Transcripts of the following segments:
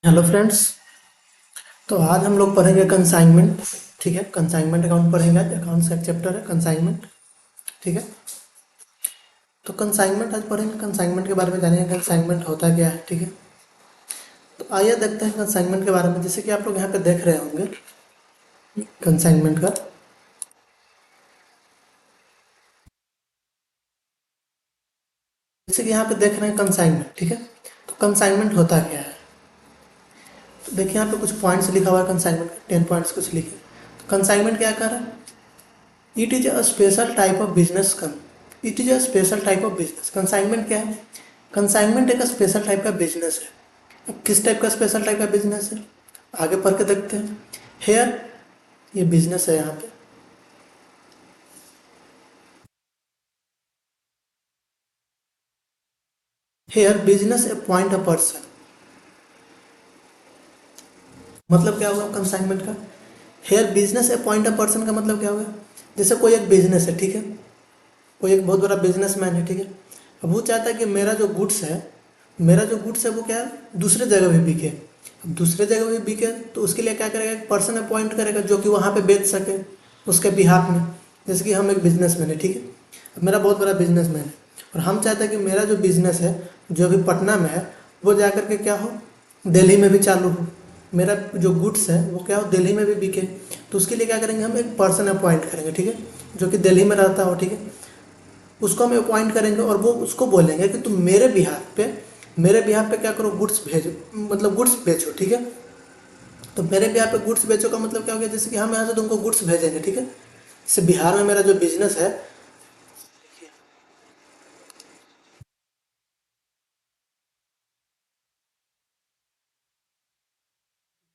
Hello friends. तो आज हम लोग पढ़ेंगे कंसाइनमेंट। ठीक है, कंसाइनमेंट अकाउंट पढ़ेंगे। आज अकाउंट्स का एक चैप्टर है कंसाइनमेंट। ठीक है, तो कंसाइनमेंट आज पढ़ेंगे। कंसाइनमेंट के बारे में जानेंगे कंसाइनमेंट होता क्या है। ठीक है, तो आइए देखते हैं कंसाइनमेंट के बारे में। जैसे कि आप लोग यहाँ पे देख रहे होंगे कंसाइनमेंट का। जैसे कि यहाँ पे देख रहे हैं कंसाइनमेंट। ठीक है, तो कंसाइनमेंट होता क्या है। तो देखिए यहाँ पे कुछ पॉइंट्स लिखा हुआ है कंसाइनमेंट का, 10 पॉइंट्स कुछ लिखे। तो कंसाइनमेंट क्या कर रहा है? It is a special type of business. It is a special type of business. Consignment क्या है? कंसाइनमेंट एक स्पेशल टाइप का बिजनेस है। अब किस टाइप का स्पेशल टाइप का बिजनेस है, आगे पढ़ के देखते हैं। हेयर, ये बिजनेस है यहाँ पे। Hire business appoint a person. मतलब क्या होगा कंसाइनमेंट का? Hire business appoint a person का मतलब क्या होगा? जैसे कोई एक बिजनेस है, ठीक है, कोई एक बहुत बड़ा बिजनेसमैन है। ठीक है, अब वो चाहता है कि मेरा जो गुड्स है, वो क्या है, दूसरे जगह भी बिके। अब दूसरे जगह भी बिके तो उसके लिए क्या करेगा, एक पर्सन अपॉइंट करेगा जो कि वहाँ पे बेच सके उसके बिहाफ में। जैसे कि हम एक बिजनेसमैन है, ठीक है, अब मेरा बहुत बड़ा बिजनेसमैन है और हम चाहते हैं कि मेरा जो बिजनेस है जो अभी पटना में है वो जा कर के क्या हो, दिल्ली में भी चालू हो। मेरा जो गुड्स है वो क्या हो, दिल्ली में भी बिके। तो उसके लिए क्या करेंगे, हम एक पर्सन अपॉइंट करेंगे। ठीक है, जो कि दिल्ली में रहता हो। ठीक है, उसको हम अपॉइंट करेंगे और वो उसको बोलेंगे कि तुम मेरे बिहाफ पे क्या करो, गुड्स भेजो, मतलब गुड्स बेचो। ठीक है, तो मेरे बिहाफ पे गुड्स बेचो का मतलब क्या हो गया, जैसे कि हम यहाँ से तुमको गुड्स भेजेंगे। ठीक है, जैसे बिहार में मेरा जो बिजनेस है,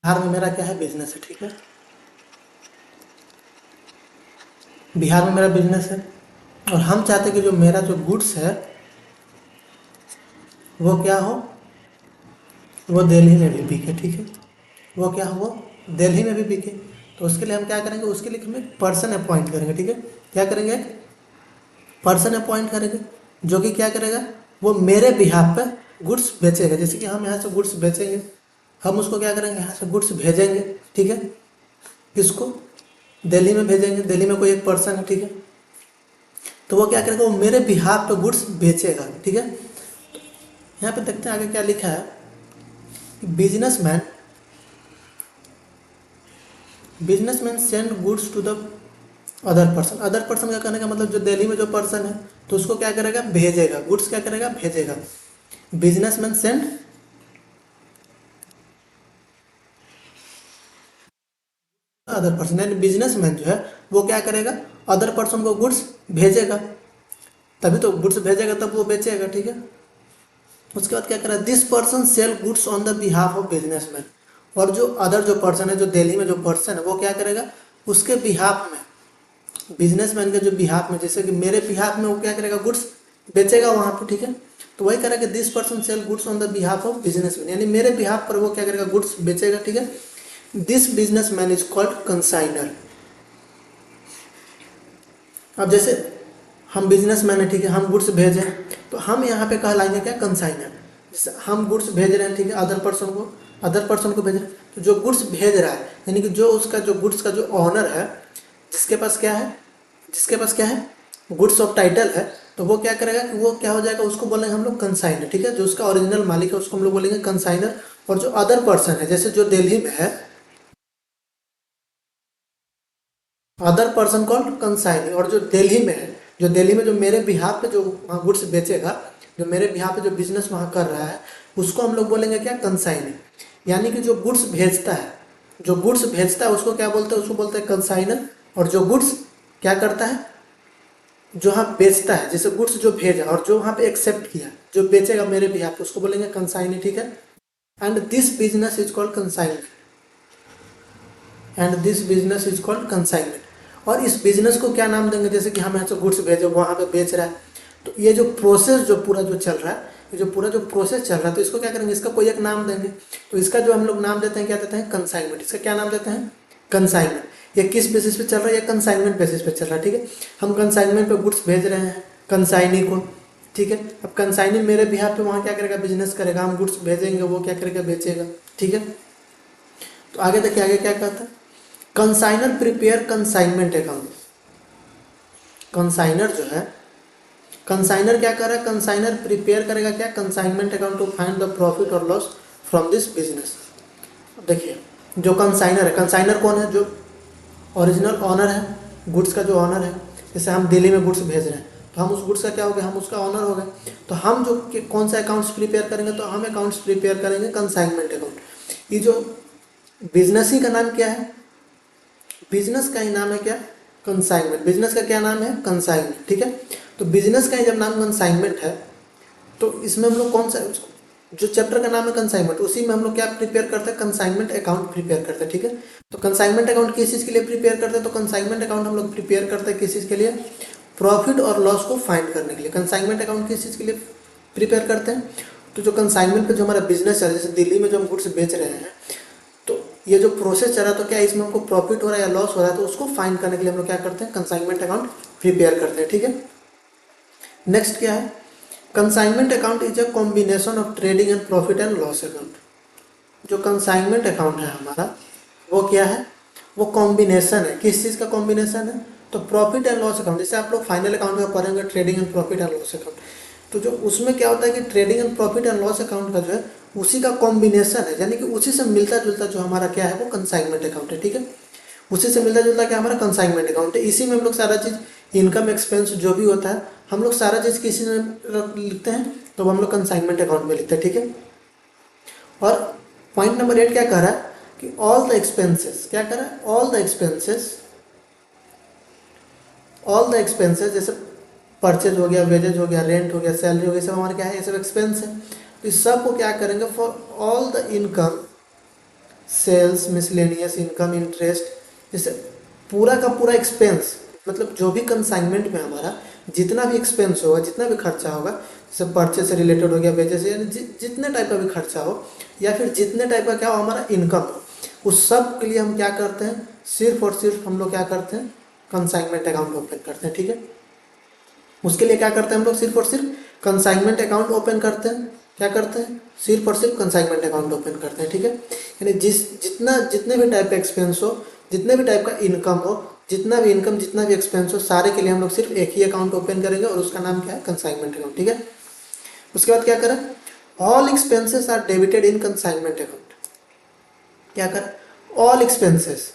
बिहार में मेरा क्या है, बिजनेस है। ठीक है, बिहार में मेरा बिजनेस है और हम चाहते हैं कि जो मेरा जो गुड्स है वो क्या हो, वो दिल्ली में भी बिके। ठीक है, वो क्या हो, वो दिल्ली में भी बिके। तो उसके लिए हम क्या करेंगे, उसके लिए हम एक पर्सन अपॉइंट करेंगे। ठीक है, क्या करेंगे, पर्सन अपॉइंट करेंगे जो कि क्या करेगा, वो मेरे बिहाफ पे गुड्स बेचेगा। जैसे कि हम यहाँ से गुड्स बेचेंगे, हम उसको क्या करेंगे, यहाँ से गुड्स भेजेंगे। ठीक है, किसको, दिल्ली में भेजेंगे। दिल्ली में कोई एक पर्सन है, ठीक है, तो वो क्या करेगा, वो मेरे बिहाफ पे गुड्स बेचेगा। ठीक है, यहाँ पे देखते हैं आगे क्या लिखा है। Businessman businessman send goods to the other person. Other person का कहने का मतलब जो दिल्ली में जो पर्सन है तो उसको क्या करेगा, भेजेगा, गुड्स क्या करेगा, भेजेगा। बिजनेसमैन सेंड अदर पर्सन, यानी बिजनेसमैन जो है वो क्या करेगा, अदर पर्सन को गुड्स भेजेगा। तभी तो गुड्स भेजेगा, तब वो बेचेगा। ठीक है, उसके बाद क्या करेगा, this person sell goods on the behalf of businessman. और जो अदर जो पर्सन है, जो दिल्ली में जो पर्सन है, वो क्या करेगा, उसके बिहाफ में, बिजनेसमैन के जो बिहाफ में, जैसे कि मेरे बिहाफ में वो क्या करेगा, गुड्स बेचेगा वहाँ पे। ठीक है, तो वही करेगा, this person sell goods on the behalf of businessman, यानी मेरे बिहाफ पर वो क्या करेगा, गुड्स बेचेगा। ठीक है, this businessman is called consignor. अब जैसे हम बिजनेसमैन है, ठीक है, हम गुड्स भेजें तो हम यहाँ पे कहलाएंगे क्या, कंसाइनर। जैसे हम गुड्स भेज रहे हैं, ठीक है, अदर पर्सन को भेज रहे हैं, तो जो गुड्स भेज रहा है, यानी कि जो उसका जो गुड्स का जो ऑनर है, जिसके पास क्या है, जिसके पास क्या है, गुड्स ऑफ टाइटल है, तो वो क्या करेगा कि वो क्या हो जाएगा, उसको बोलेंगे हम लोग कंसाइनर। ठीक है, जो उसका ओरिजिनल मालिक है उसको हम लोग बोलेंगे कंसाइनर। और जो अदर पर्सन है, जैसे जो दिल्ली में है, अदर पर्सन कॉल्ड कंसाइनी। और जो दिल्ली में है, जो दिल्ली में जो मेरे बिहाफ पे जो वहाँ गुड्स बेचेगा, जो मेरे बिहाफ पे जो बिजनेस वहाँ कर रहा है, उसको हम लोग बोलेंगे क्या, कंसाइनी। यानी कि जो गुड्स भेजता है, जो गुड्स भेजता है उसको क्या बोलते हैं, उसको बोलते हैं कंसाइनर। और जो गुड्स क्या करता है, जो वहाँ बेचता है, जैसे गुड्स जो भेजा और जो वहाँ पे एक्सेप्ट किया, जो बेचेगा मेरे बिहाफ पे, उसको बोलेंगे कंसाइनी। ठीक है, and this business is called consignment. And this business is called consignment. और इस बिजनेस को क्या नाम देंगे, जैसे कि हम यहाँ से गुड्स भेजे, वहाँ पे बेच रहा है, तो ये जो प्रोसेस जो पूरा जो चल रहा है, ये जो पूरा जो प्रोसेस चल रहा है, तो इसको क्या करेंगे, इसका कोई एक नाम देंगे। तो इसका जो हम लोग नाम देते हैं, क्या देते हैं, कंसाइनमेंट। इसका क्या नाम देते हैं, कंसाइनमेंट। ये किस बेसिस पे चल रहा है, ये कंसाइनमेंट बेसिस पे चल रहा है। ठीक है, हम कंसाइनमेंट पे गुड्स भेज रहे हैं कंसाइनी को। ठीक है। अब कंसाइनी मेरे बिहार पे वहाँ क्या करेगा, बिजनेस करेगा, हम गुड्स भेजेंगे, वो क्या करेगा, बेचेगा, ठीक है। तो आगे देखिए आगे क्या कहता है, consignor prepare consignment account. Consignor जो है, कंसाइनर क्या कर रहा है, कंसाइनर प्रिपेयर करेगा क्या, consignment account to find the profit और लॉस फ्रॉम दिस बिजनेस। देखिए जो कंसाइनर है, कंसाइनर कौन है, जो ओरिजिनल ऑनर है, गुड्स का जो ऑनर है। जैसे हम दिल्ली में गुड्स भेज रहे हैं तो हम उस गुड्स का क्या हो गया, हम उसका ऑनर हो गए। तो हम जो कौन सा अकाउंट्स प्रिपेयर करेंगे, तो हम अकाउंट्स प्रिपेयर करेंगे कंसाइनमेंट अकाउंट। ये जो बिजनेस ही का नाम क्या है, बिजनेस का ही नाम है क्या, कंसाइनमेंट। बिजनेस का क्या नाम है, कंसाइनमेंट, ठीक है। तो बिजनेस का ही जब नाम कंसाइनमेंट है तो इसमें हम लोग कौन सा, जो चैप्टर का नाम है कंसाइनमेंट, उसी में हम लोग क्या प्रिपेयर करते हैं, कंसाइनमेंट अकाउंट प्रिपेयर करते हैं, ठीक है। तो कंसाइनमेंट अकाउंट किस चीज़ के लिए प्रिपेयर करते हैं, तो कंसाइनमेंट अकाउंट हम लोग प्रिपेयर करते हैं किस चीज़ के लिए, प्रॉफिट और लॉस को फाइंड करने के लिए। कंसाइनमेंट अकाउंट किस चीज़ के लिए प्रिपेयर करते हैं, तो जो कंसाइनमेंट पे जो हमारा बिजनेस है, जैसे दिल्ली में जो हम गुड्स बेच रहे हैं, तो ये जो प्रोसेस चल रहा है, तो क्या इसमें हमको प्रॉफिट हो रहा है या लॉस हो रहा है, तो उसको फाइंड करने के लिए हम लोग क्या करते हैं, कंसाइनमेंट अकाउंट प्रिपेयर करते हैं, ठीक है। नेक्स्ट क्या है, consignment account is a combination of trading and profit and loss account. जो कंसाइनमेंट अकाउंट है हमारा, वो क्या है, वो कॉम्बिनेशन है, किस चीज़ का कॉम्बिनेशन है, तो प्रॉफिट एंड लॉस अकाउंट। जैसे आप लोग फाइनल अकाउंट में पढ़ेंगे trading and profit and loss account, तो जो उसमें क्या होता है कि trading and profit and loss account का जो है उसी का कॉम्बिनेशन है, यानी कि उसी से मिलता जुलता जो हमारा क्या है, वो कंसाइनमेंट अकाउंट है, ठीक है। उसी से मिलता जुलता क्या हमारा कंसाइनमेंट अकाउंट है। इसी में हम लोग सारा चीज़, इनकम एक्सपेंस जो भी होता है, हम लोग सारा चीज़ किसी में लिखते हैं, तो हम लोग कंसाइनमेंट अकाउंट में लिखते हैं, ठीक है। और पॉइंट नंबर 8 क्या कह रहा है कि ऑल द एक्सपेंसेस, क्या कह रहा है, all the expenses, all the expenses, जैसे परचेज हो गया, वेजेज हो गया, रेंट हो गया, सैलरी हो गया, सब हमारे क्या है, ये सब एक्सपेंस है। तो इस सब को क्या करेंगे, for all the income, sales, miscellaneous income, interest, जैसे पूरा का पूरा एक्सपेंस, मतलब जो भी कंसाइनमेंट में हमारा जितना भी एक्सपेंस होगा, जितना भी खर्चा होगा, जैसे परचेज से रिलेटेड हो गया, वेजेस से, यानी जितने टाइप का भी खर्चा हो, या फिर जितने टाइप का क्या हो हमारा इनकम हो, उस सब के लिए हम क्या करते हैं, सिर्फ और सिर्फ हम लोग क्या करते हैं, कंसाइनमेंट अकाउंट ओपन करते हैं, ठीक है। उसके लिए क्या करते हैं हम लोग, सिर्फ और सिर्फ कंसाइनमेंट अकाउंट ओपन करते हैं, क्या करते हैं, सिर्फ और सिर्फ कंसाइनमेंट अकाउंट ओपन करते हैं, ठीक है। यानी जितने भी टाइप का एक्सपेंस हो, जितने भी टाइप का इनकम हो, जितना भी इनकम, जितना भी एक्सपेंस हो, सारे के लिए हम लोग सिर्फ एक ही अकाउंट ओपन करेंगे और उसका नाम क्या है, कंसाइनमेंट अकाउंट, ठीक है। उसके बाद क्या करें, all expenses are debited in consignment account. क्या करें, ऑल एक्सपेंसेस,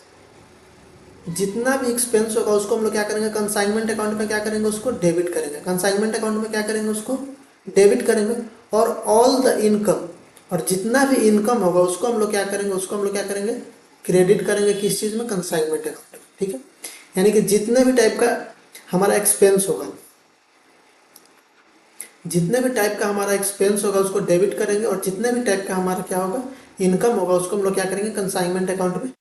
जितना भी एक्सपेंस होगा उसको हम लोग क्या करेंगे, कंसाइनमेंट अकाउंट में क्या करेंगे, उसको डेबिट करेंगे, कंसाइनमेंट अकाउंट में क्या करेंगे, उसको डेबिट करेंगे। और ऑल द इनकम, और जितना भी इनकम होगा उसको हम लोग क्या करेंगे, उसको हम लोग क्या करेंगे, क्रेडिट करेंगे, किस चीज़ में, कंसाइनमेंट अकाउंट, ठीक है। यानी कि जितने भी टाइप का हमारा एक्सपेंस होगा, जितने भी टाइप का हमारा एक्सपेंस होगा उसको डेबिट करेंगे, और जितने भी टाइप का हमारा क्या होगा, इनकम होगा, उसको हम लोग क्या करेंगे, कंसाइनमेंट अकाउंट में।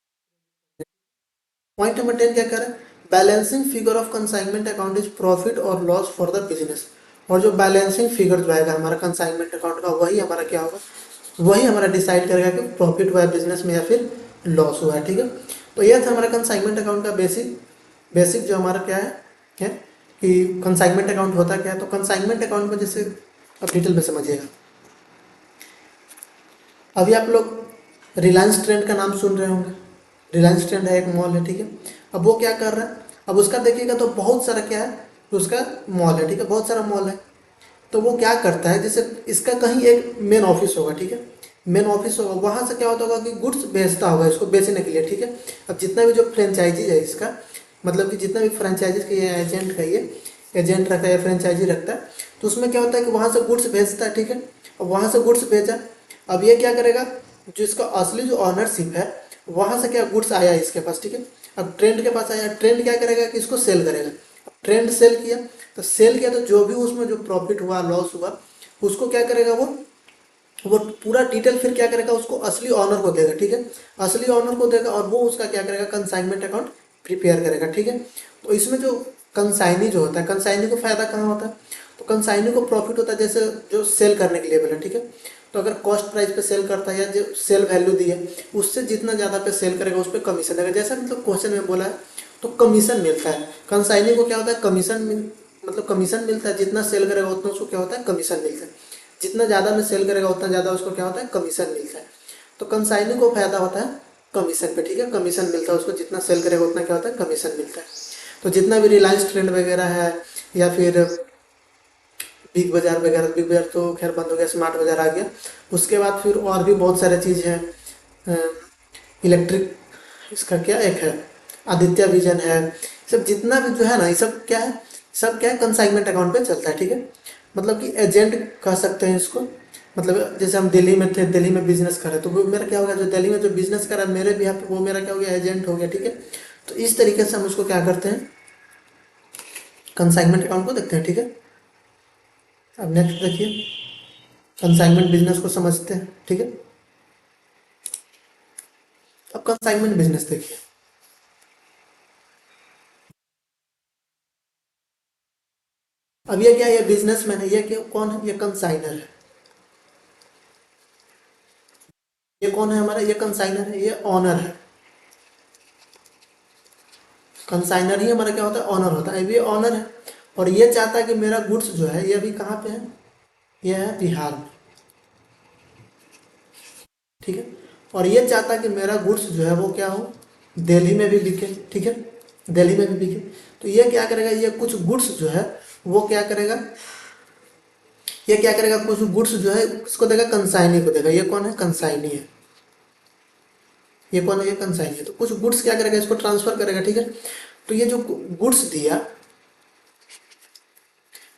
पॉइंट नंबर 10 क्या कर रहा है, balancing figure of consignment account is profit और लॉस फॉर द बिजनेस। और जो बैलेंसिंग फिगर जो आएगा हमारा कंसाइनमेंट अकाउंट का, वही हमारा क्या होगा, वही हमारा डिसाइड करेगा कि प्रॉफिट हुआ है बिजनेस में या फिर लॉस हुआ है, ठीक है। तो यह था हमारा कंसाइनमेंट अकाउंट का बेसिक बेसिक जो हमारा क्या है कि कंसाइनमेंट अकाउंट होता क्या है। तो कंसाइनमेंट अकाउंट में जैसे अब डिटेल में समझिएगा, अभी आप लोग रिलायंस ट्रेंड का नाम सुन रहे होंगे। रिलायंस ट्रेंड है, एक मॉल है, ठीक है। अब वो क्या कर रहा है, अब उसका देखिएगा तो बहुत सारा क्या है, उसका मॉल है, ठीक है, बहुत सारा मॉल है। तो वो क्या करता है, जैसे इसका कहीं एक मेन ऑफिस होगा, ठीक है, मेन ऑफिस होगा, वहाँ से क्या होता होगा कि गुड्स भेजता होगा इसको बेचने के लिए, ठीक है। अब जितना भी जो फ्रेंचाइजी है इसका, मतलब कि जितना भी फ्रेंचाइजीज का ये एजेंट का, ये एजेंट रखता है, फ्रेंचाइजी रखता है, तो उसमें क्या होता है कि वहाँ से गुड्स भेजता है, ठीक है। अब वहाँ से गुड्स भेजा, अब ये क्या करेगा, जो इसका असली जो ऑनरशिप है, वहाँ से क्या गुड्स आया इसके पास, ठीक है। अब ट्रेंड के पास आया, ट्रेंड क्या करेगा कि इसको सेल करेगा। ट्रेंड सेल किया, तो सेल किया तो जो भी उसमें जो प्रॉफिट हुआ, लॉस हुआ, उसको क्या करेगा, वो पूरा डिटेल फिर क्या करेगा, उसको असली ऑनर को देगा, ठीक है, असली ऑनर को देगा, और वो उसका क्या करेगा, कंसाइनमेंट अकाउंट प्रिपेयर करेगा, ठीक है। तो इसमें जो कंसाइनी जो होता है, कंसाइनी को फायदा कहाँ होता है, तो कंसाइनी को प्रॉफिट होता है, जैसे जो सेल करने के लिए बोला, ठीक है। तो अगर कॉस्ट प्राइस पे सेल करता है या जो सेल वैल्यू दी है उससे जितना ज़्यादा पे सेल करेगा उस पर कमीशन देगा, जैसा मतलब क्वेश्चन में बोला है, तो कमीशन मिलता है। कंसाइनी को क्या होता है, कमीशन मतलब कमीशन मिलता है, जितना सेल करेगा उतना उसको क्या होता है, कमीशन मिलता है। जितना ज़्यादा में सेल करेगा उतना ज़्यादा उसको क्या होता है, कमीशन मिलता है। तो कंसाइनी को फायदा होता है कमीशन पे, ठीक है, कमीशन मिलता है उसको, जितना सेल करेगा उतना क्या होता है, कमीशन मिलता है। तो जितना भी रिलायंस ट्रेंड वगैरह है या फिर बिग बाज़ार वगैरह, बिग बाज़ार तो खैर बंद हो गया, स्मार्ट बाज़ार आ गया। उसके बाद फिर और भी बहुत सारे चीज़ हैं, इलेक्ट्रिक, इसका क्या एक है आदित्य विजन है, सब जितना भी जो है ना, ये सब क्या है, सब क्या है, कंसाइनमेंट अकाउंट पे चलता है, ठीक है। मतलब कि एजेंट कह सकते हैं इसको। मतलब जैसे हम दिल्ली में थे, दिल्ली में बिजनेस कर रहे तो वो मेरा क्या हो गया, जो दिल्ली में जो बिजनेस कर रहा है मेरे भी यहाँ पे, वो मेरा क्या हो गया, एजेंट हो गया, ठीक है। तो इस तरीके से हम उसको क्या करते हैं, कंसाइनमेंट अकाउंट को देखते हैं, ठीक है। अब नेक्स्ट देखिए, कंसाइनमेंट बिजनेस को समझते हैं, ठीक है। अब कंसाइनमेंट बिजनेस देखिए। अब ये क्या है, ये बिजनेसमैन है, ये क्या कौन है, ये कंसाइनर है। ये कौन है हमारा, ये कंसाइनर है, ये ऑनर है। कंसाइनर ही हमारा क्या होता है, ऑनर होता है। अब ये ऑनर है और ये चाहता है कि मेरा गुड्स जो है ये अभी कहाँ पे है, ये है बिहार में, ठीक है। और ये चाहता है कि मेरा गुड्स जो है वो क्या हो, दिल्ली में भी बिके, ठीक है, दिल्ली में भी बिके। तो ये क्या करेगा, ये कुछ गुड्स जो है वो क्या करेगा, ये क्या करेगा, कुछ गुड्स जो है इसको देगा, कंसाइनी को देगा। ये कौन है, कंसाइनी है। ये कौन है, ये कंसाइनी है। तो कुछ गुड्स क्या करेगा, इसको ट्रांसफर करेगा, ठीक है। तो ये जो गुड्स दिया,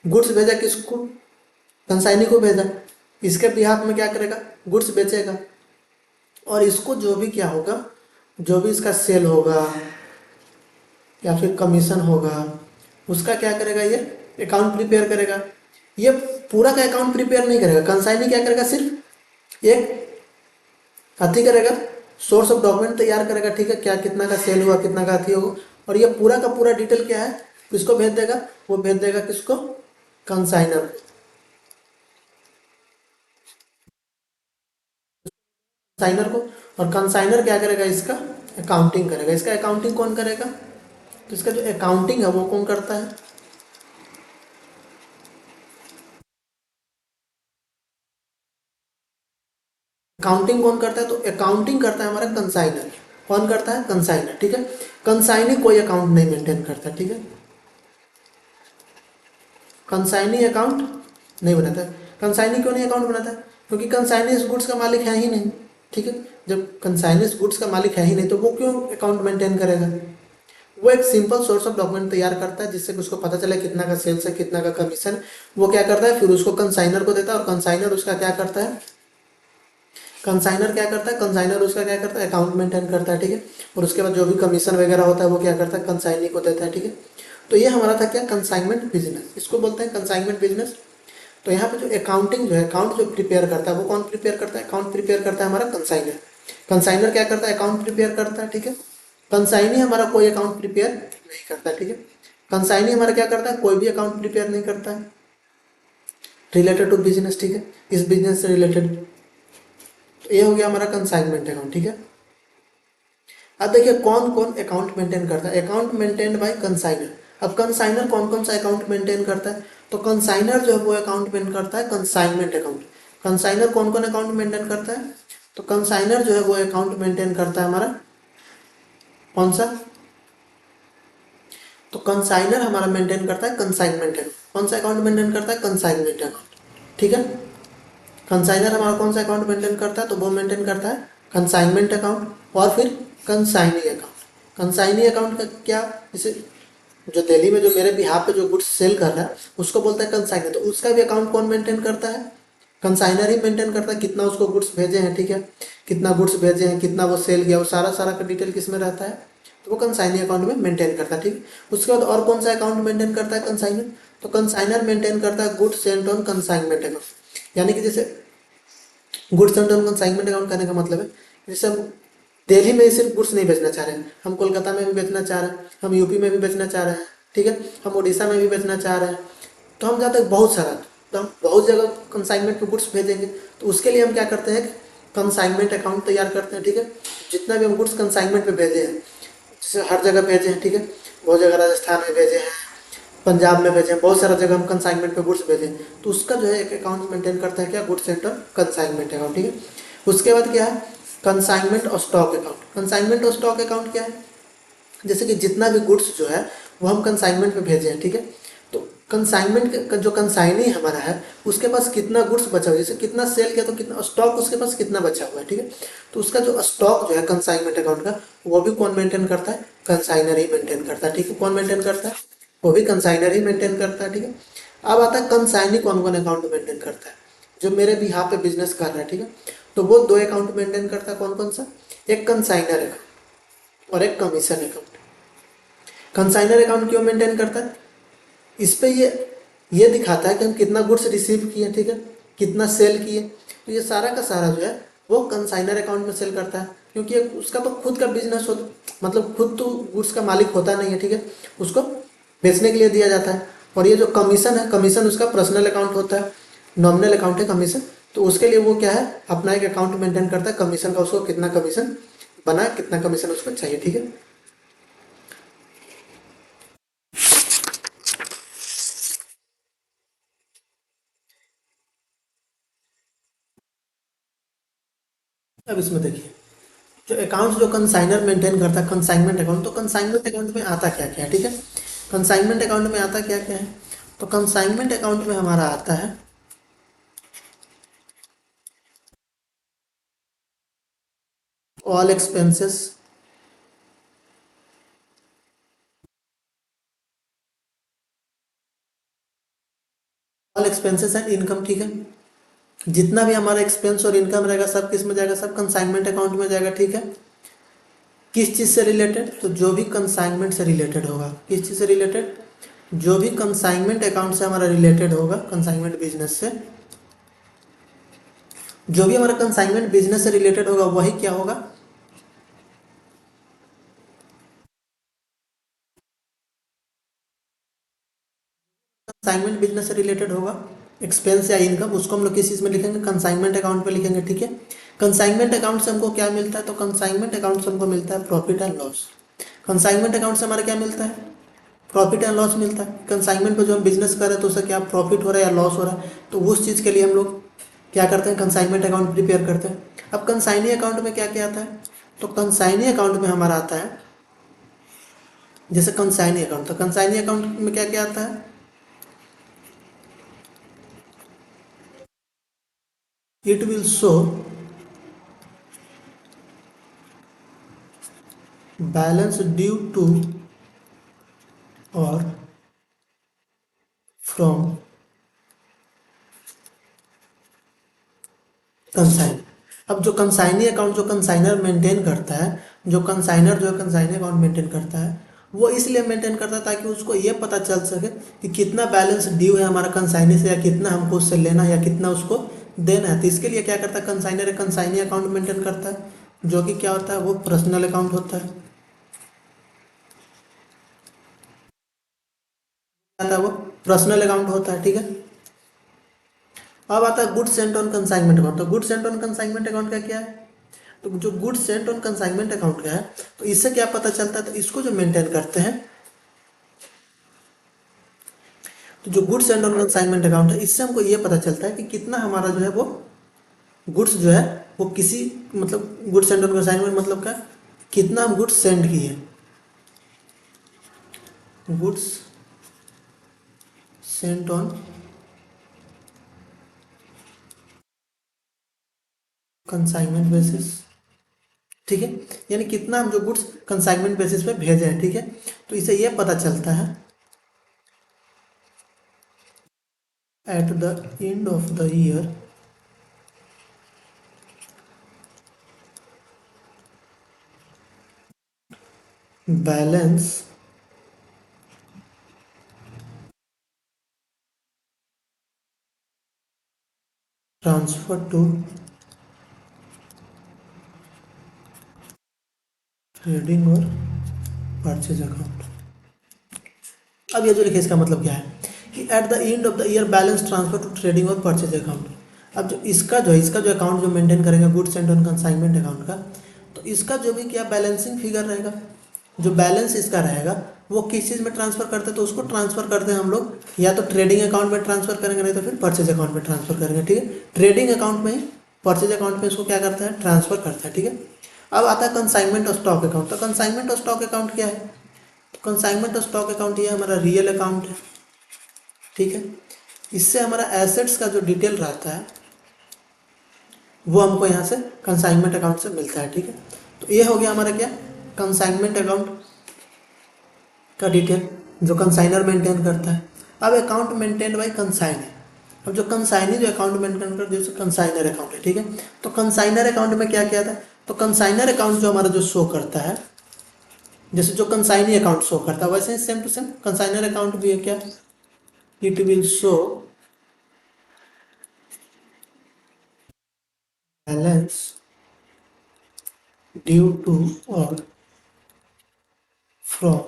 गुड्स भेजा किसको, कंसाइनी को भेजा। इसके बिहाफ में क्या करेगा, गुड्स बेचेगा। और इसको जो भी क्या होगा, जो भी इसका सेल होगा या फिर कमीशन होगा, उसका क्या करेगा, ये अकाउंट प्रिपेयर करेगा। ये पूरा का अकाउंट प्रिपेयर नहीं करेगा, कंसाइनी क्या करेगा, सिर्फ एक अथी करेगा, सोर्स ऑफ डॉक्यूमेंट तैयार करेगा, ठीक है, क्या कितना का सेल हुआ, कितना का अथी होगा। और ये पूरा का पूरा डिटेल क्या है, किसको भेज देगा, वो भेज देगा किसको, कंसाइनर, कंसाइनर को। और कंसाइनर क्या करेगा, इसका अकाउंटिंग करेगा। इसका अकाउंटिंग कौन करेगा, तो इसका जो अकाउंटिंग है वो कौन करता है, अकाउंटिंग कौन करता है, तो अकाउंटिंग करता है हमारा कंसाइनर। कौन करता है, कंसाइनर, ठीक है। कंसाइनी कोई अकाउंट नहीं मेंटेन करता, ठीक है, कंसाइनी अकाउंट नहीं बनाता है। कंसाइनी क्यों नहीं अकाउंट बनाता है, क्योंकि कंसाइनी इस गुड्स का मालिक है ही नहीं, ठीक है। जब कंसाइनी इस गुड्स का मालिक है ही नहीं तो वो क्यों अकाउंट मेंटेन करेगा। वो एक सिंपल सोर्स ऑफ डॉक्यूमेंट तैयार करता है जिससे कि उसको पता चले कितना का सेल्स है, कितना का कमीशन। वो क्या करता है, फिर उसको कंसाइनर को देता है और कंसाइनर उसका क्या करता है, कंसाइनर क्या करता है, कंसाइनर उसका क्या करता है, अकाउंट मेंटेन करता है, ठीक है। और उसके बाद जो भी कमीशन वगैरह होता है वो क्या करता है, कंसाइनी को देता है, ठीक है। तो ये हमारा था क्या, कंसाइनमेंट बिजनेस, इसको बोलते हैं कंसाइनमेंट बिजनेस। तो यहाँ पे जो अकाउंटिंग जो है, अकाउंट जो प्रिपेयर करता है वो कौन प्रिपेयर करता है, अकाउंट प्रिपेयर करता है हमारा कंसाइनर। कंसाइनर क्या करता है, अकाउंट प्रिपेयर करता है, ठीक है। कंसाइनी हमारा कोई अकाउंट प्रिपेयर नहीं करता, ठीक है। कंसाइनी हमारा क्या करता है, कोई भी अकाउंट प्रिपेयर नहीं करता है रिलेटेड टू बिजनेस, ठीक है, इस बिजनेस से रिलेटेड। तो ये हो गया हमारा कंसाइनमेंट अकाउंट, ठीक है। अब देखिए कौन कौन अकाउंट मेंटेन करता है, अकाउंट मेंटेन बाय कंसाइनर। अब कंसाइनर कौन कौन सा अकाउंट मेंटेन करता है, तो कंसाइनर जो है वो अकाउंट मेंटेन करता है कंसाइनमेंट अकाउंट। कंसाइनर कौन कौन अकाउंट मेंटेन करता है, तो कंसाइनर जो है वो अकाउंट मेंटेन करता है हमारा कौन सा, तो कंसाइनर हमारा मेंटेन करता है कंसाइनमेंट अकाउंट। कौन सा अकाउंट मेंटेन करता है, कंसाइनमेंट अकाउंट, ठीक है। कंसाइनर हमारा कौन सा अकाउंट मेंटेन करता है, तो वो मेंटेन करता है कंसाइनमेंट अकाउंट और फिर कंसाइनी अकाउंट। कंसाइनी अकाउंट का क्या, जैसे जो दिल्ली में जो मेरे बिहार पे जो गुड्स सेल कर रहा है उसको बोलता है कंसाइनर। तो उसका भी अकाउंट कौन मेंटेन करता है, कंसाइनर ही मेंटेन करता है, कितना उसको गुड्स भेजे हैं, ठीक है, कितना गुड्स भेजे हैं, कितना वो सेल गया, वो सारा सारा का डिटेल किस में रहता है, तो वो कंसाइनी अकाउंट में मेंटेन करता है, ठीक। उसके बाद और कौन सा अकाउंट मेंटेन करता है कंसाइनर, तो कंसाइनर मेंटेन करता है goods sent on consignment account. यानी कि जैसे goods sent on consignment account करने का मतलब है, जैसे हम दिल्ली में ही सिर्फ गुड्स नहीं बेचना चाह रहे हैं, हम कोलकाता में भी बेचना चाह रहे हैं, हम यूपी में भी बेचना चाह रहे हैं, ठीक है, हम उड़ीसा में भी बेचना चाह रहे हैं। तो हम जाते हैं बहुत सारा, तो हम बहुत जगह कंसाइनमेंट पे गुड्स भेजेंगे। तो उसके लिए हम क्या करते हैं, कंसाइनमेंट अकाउंट तैयार करते हैं, ठीक है। जितना भी हम गुड्स कंसाइनमेंट पे भेजे हैं, जैसे हर जगह भेजे हैं, ठीक है, बहुत जगह राजस्थान में भेजे हैं, पंजाब में भेजें, बहुत सारा जगह हम कंसाइनमेंट पे गुड्स भेजें, तो उसका जो है एक अकाउंट मेंटेन करता है क्या, गुड्स एंड कंसाइनमेंट अकाउंट, ठीक है। उसके बाद क्या है, कंसाइनमेंट और स्टॉक अकाउंट। कंसाइनमेंट और स्टॉक अकाउंट क्या है, जैसे कि जितना भी गुड्स जो है वो हम कंसाइनमेंट पे भेजे हैं, ठीक है। तो कंसाइनमेंट का जो कंसाइनी हमारा है उसके पास कितना गुड्स बचा हुआ है, जैसे कितना सेल किया तो कितना स्टॉक उसके पास कितना बचा हुआ है, ठीक है। तो उसका जो स्टॉक जो है कंसाइनमेंट अकाउंट का, वो भी कौन मेंटेन करता है, कंसाइनर ही मेंटेन करता है, ठीक है। कौन मेंटेन करता है, वो भी कंसाइनर ही मेंटेन करता है, ठीक है। अब आता है कंसाइनी कौन कौन अकाउंट मेंटेन करता है, जो मेरे भी यहाँ पे बिजनेस कर रहा है, ठीक है। तो वो दो अकाउंट मेंटेन करता है, कौन कौन सा, एक कंसाइनर अकाउंट और एक कमीशन अकाउंट। कंसाइनर अकाउंट क्यों मेंटेन करता है, इस पे ये दिखाता है कि हम कितना गुड्स रिसीव किए, ठीक है, कितना सेल किए। तो ये सारा का सारा जो है वो कंसाइनर अकाउंट में सेल करता है, क्योंकि उसका तो खुद का बिजनेस होता, मतलब खुद तो गुड्स का मालिक होता नहीं है, ठीक है, उसको बेचने के लिए दिया जाता है। और ये जो कमीशन है, कमीशन उसका पर्सनल अकाउंट होता है, नॉमिनल अकाउंट है कमीशन। तो उसके लिए वो क्या है, अपना एक अकाउंट मेंटेन करता है कमीशन का, उसको कितना कमीशन बना, कितना कमीशन उसको चाहिए, ठीक है। अब इसमें देखिए, जो अकाउंट जो कंसाइनर मेंटेन करता है कंसाइनमेंट अकाउंट, तो कंसाइनमेंट अकाउंट में आता क्या क्या है, ठीक है। कंसाइनमेंट अकाउंट में आता क्या क्या है, तो कंसाइनमेंट अकाउंट में हमारा आता है all expenses, all expenses and income, ठीक है। जितना भी हमारा एक्सपेंस और इनकम रहेगा सब किस में जाएगा, सब कंसाइनमेंट अकाउंट में जाएगा, ठीक है। किस चीज़ से रिलेटेड, तो जो भी कंसाइनमेंट से रिलेटेड होगा, किस चीज़ से रिलेटेड, जो भी कंसाइनमेंट अकाउंट से हमारा रिलेटेड होगा, कंसाइनमेंट बिजनेस से, जो भी हमारा कंसाइनमेंट बिजनेस से रिलेटेड होगा वही क्या होगा, कंसाइनमेंट बिजनेस से रिलेटेड होगा, एक्सपेंस या इनकम, उसको हम लोग किस चीज़ में लिखेंगे, कंसाइनमेंट अकाउंट पे लिखेंगे, ठीक है। कंसाइनमेंट अकाउंट से हमको क्या मिलता है, तो कंसाइनमेंट अकाउंट से हमको मिलता है profit and loss. Consignment account से हमारा क्या मिलता है, प्रॉफिट एंड लॉस मिलता है। कंसाइनमेंट पे जो हम बिजनेस कर रहे हैं तो उससे क्या प्रॉफिट हो रहा है या लॉस हो रहा है, तो उस चीज़ के लिए हम लोग क्या करते हैं, कंसाइनमेंट अकाउंट प्रिपेयर करते हैं। अब कंसाइनी अकाउंट में क्या क्या आता है, तो कंसाइनी अकाउंट में हमारा आता है, जैसे कंसाइनी अकाउंट, तो कंसाइनी अकाउंट में क्या क्या आता है, it will show balance due to और फ्रॉम कंसाइन। अब जो कंसाइनी अकाउंट जो कंसाइनर मेंटेन करता है, जो कंसाइनर जो है कंसाइनी अकाउंट मेंटेन करता है, वो इसलिए मेंटेन करता है ताकि उसको ये पता चल सके कि कितना बैलेंस ड्यू है हमारा कंसाइनी से, या कितना हमको उससे लेना है, या कितना उसको देना है। तो इसके लिए क्या करता है कंसाइनर, कंसाइनी अकाउंट मेंटेन करता है, जो कि क्या होता है, वो पर्सनल अकाउंट होता है, क्या होता है वो पर्सनल अकाउंट होता है, ठीक है। अब आता है goods sent on consignment account. तो goods sent on consignment account का क्या है, तो जो goods sent on consignment account का है, तो इससे क्या पता चलता है, तो इसको जो मेंटेन करते हैं, तो जो goods sent on consignment account है, इससे हमको ये पता चलता है कि कितना हमारा जो है वो गुड्स जो है वो किसी, मतलब गुड्स सेंट ऑन कंसाइनमेंट मतलब क्या, कितना हम गुड्स सेंड किए, goods sent on consignment basis, ठीक है, यानी कितना हम जो गुड्स कंसाइनमेंट बेसिस पे भेजे हैं, ठीक है। तो इसे ये पता चलता है at the end of the year balance transfer to trading और परचेज अकाउंट। अब ये जो लिखे इसका मतलब क्या है कि at the end of the year balance transfer to trading और परचेज अकाउंट। अब जो इसका जो अकाउंट जो मेंटेन करेंगे goods and on consignment account का, तो इसका जो भी क्या बैलेंसिंग फिगर रहेगा, जो बैलेंस इसका रहेगा वो किस चीज़ में ट्रांसफ़र करते हैं, तो उसको ट्रांसफ़र करते हैं हम लोग या तो ट्रेडिंग अकाउंट में ट्रांसफ़र करेंगे, नहीं तो फिर परचेज अकाउंट में ट्रांसफ़र करेंगे, ठीक है। ट्रेडिंग अकाउंट में ही, परचेज अकाउंट में इसको क्या करता है, ट्रांसफ़र करता है, ठीक है। अब आता है कंसाइनमेंट ऑफ स्टॉक अकाउंट। तो कंसाइनमेंट ऑफ स्टॉक अकाउंट क्या है? कंसाइनमेंट ऑफ स्टॉक अकाउंट ये हमारा रियल अकाउंट है, ठीक है। इससे हमारा एसेट्स का जो डिटेल रहता है वो हमको यहाँ से कंसाइनमेंट अकाउंट से मिलता है, ठीक है। तो ये हो गया हमारा क्या, कंसाइनमेंट अकाउंट का डिटेल जो कंसाइनर मेंटेन करता है। अब अकाउंट मेंटेन बाय कंसाइन है। अब जो कंसाइनी जो अकाउंट मेंटेन करता है जैसे कंसाइनर अकाउंट है, ठीक है। तो कंसाइनर अकाउंट में क्या क्या था, तो कंसाइनर अकाउंट जो हमारा जो शो करता है, जैसे जो कंसाइनी अकाउंट शो करता है वैसे ही same to same consignor account भी है क्या, it will show balance due to और फ्रॉम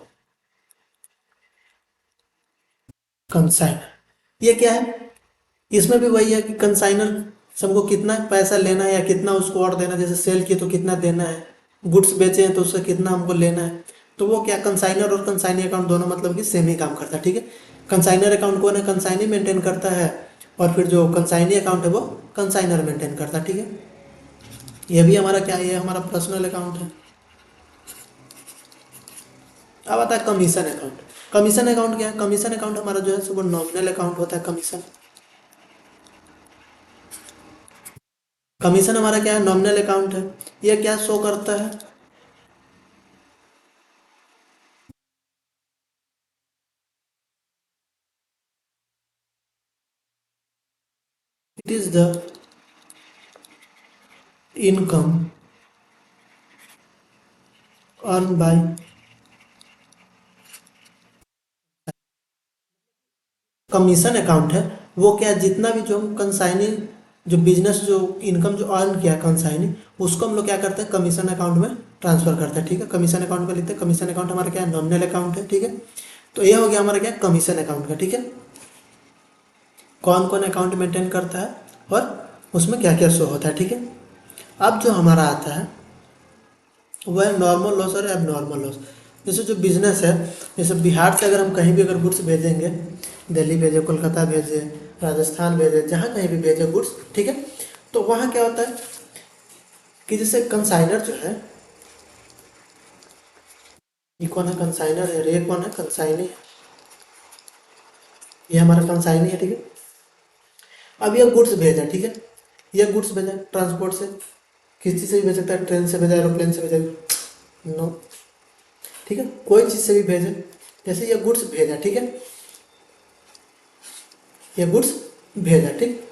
कंसाइनर। ये क्या है, इसमें भी वही है कि कंसाइनर से हमको कितना पैसा लेना है या कितना उसको और देना है, जैसे सेल किए तो कितना देना है, गुड्स बेचे हैं तो उससे कितना हमको लेना है। तो वो क्या, कंसाइनर और कंसाइनी अकाउंट दोनों मतलब कि सेम ही काम करता है, ठीक है। कंसाइनर अकाउंट कौन है, कंसाइनी मेंटेन करता है, और फिर जो कंसाइनी अकाउंट है वो कंसाइनर मेंटेन करता है, ठीक है। ये भी हमारा क्या है, ये हमारा पर्सनल अकाउंट है। अब आता है कमीशन अकाउंट। कमीशन अकाउंट क्या है, कमीशन अकाउंट हमारा जो है वो नॉमिनल अकाउंट होता है। कमीशन कमीशन हमारा क्या है, नॉमिनल अकाउंट है। ये क्या शो करता है, it is the income earn by commission account है। वो क्या है, जितना भी जो कंसाइनी जो बिजनेस जो इनकम जो अर्न किया कंसाइनी, उसको हम लोग क्या करते हैं कमीशन अकाउंट में ट्रांसफर करते हैं, ठीक है। कमीशन अकाउंट में लिखते हैं, कमीशन अकाउंट हमारा क्या है, नॉमिनल अकाउंट है, ठीक है। तो ये हो गया हमारा क्या, कमीशन अकाउंट का, ठीक है। कौन कौन अकाउंट मेंटेन करता है और उसमें क्या क्या शो होता है, ठीक है। अब जो हमारा आता है वो है नॉर्मल लॉस और एबनॉर्मल लॉस। जैसे जो बिजनेस है, जैसे बिहार से अगर हम कहीं भी अगर गुड्स भेजेंगे, दिल्ली भेजे, कोलकाता भेजे, राजस्थान भेजे, जहाँ कहीं भी भेजे गुड्स, ठीक है। तो वहाँ क्या होता है कि जैसे कंसाइनर जो है, ये कौन है, कंसाइनर है, ये कौन है, कंसाइनी है, ये हमारा कंसाइनी है, ठीक है। अब ये गुड्स भेजा, ठीक है, ये गुड्स भेजा ट्रांसपोर्ट से, किस चीज़ से भी भेज सकता है, ट्रेन से भेजा, एरोप्लेन से भेजा, नो, ठीक है, कोई चीज़ से भी भेजे। जैसे ये गुड्स भेजा, ठीक है, ये गुड्स भेजा, ठीक।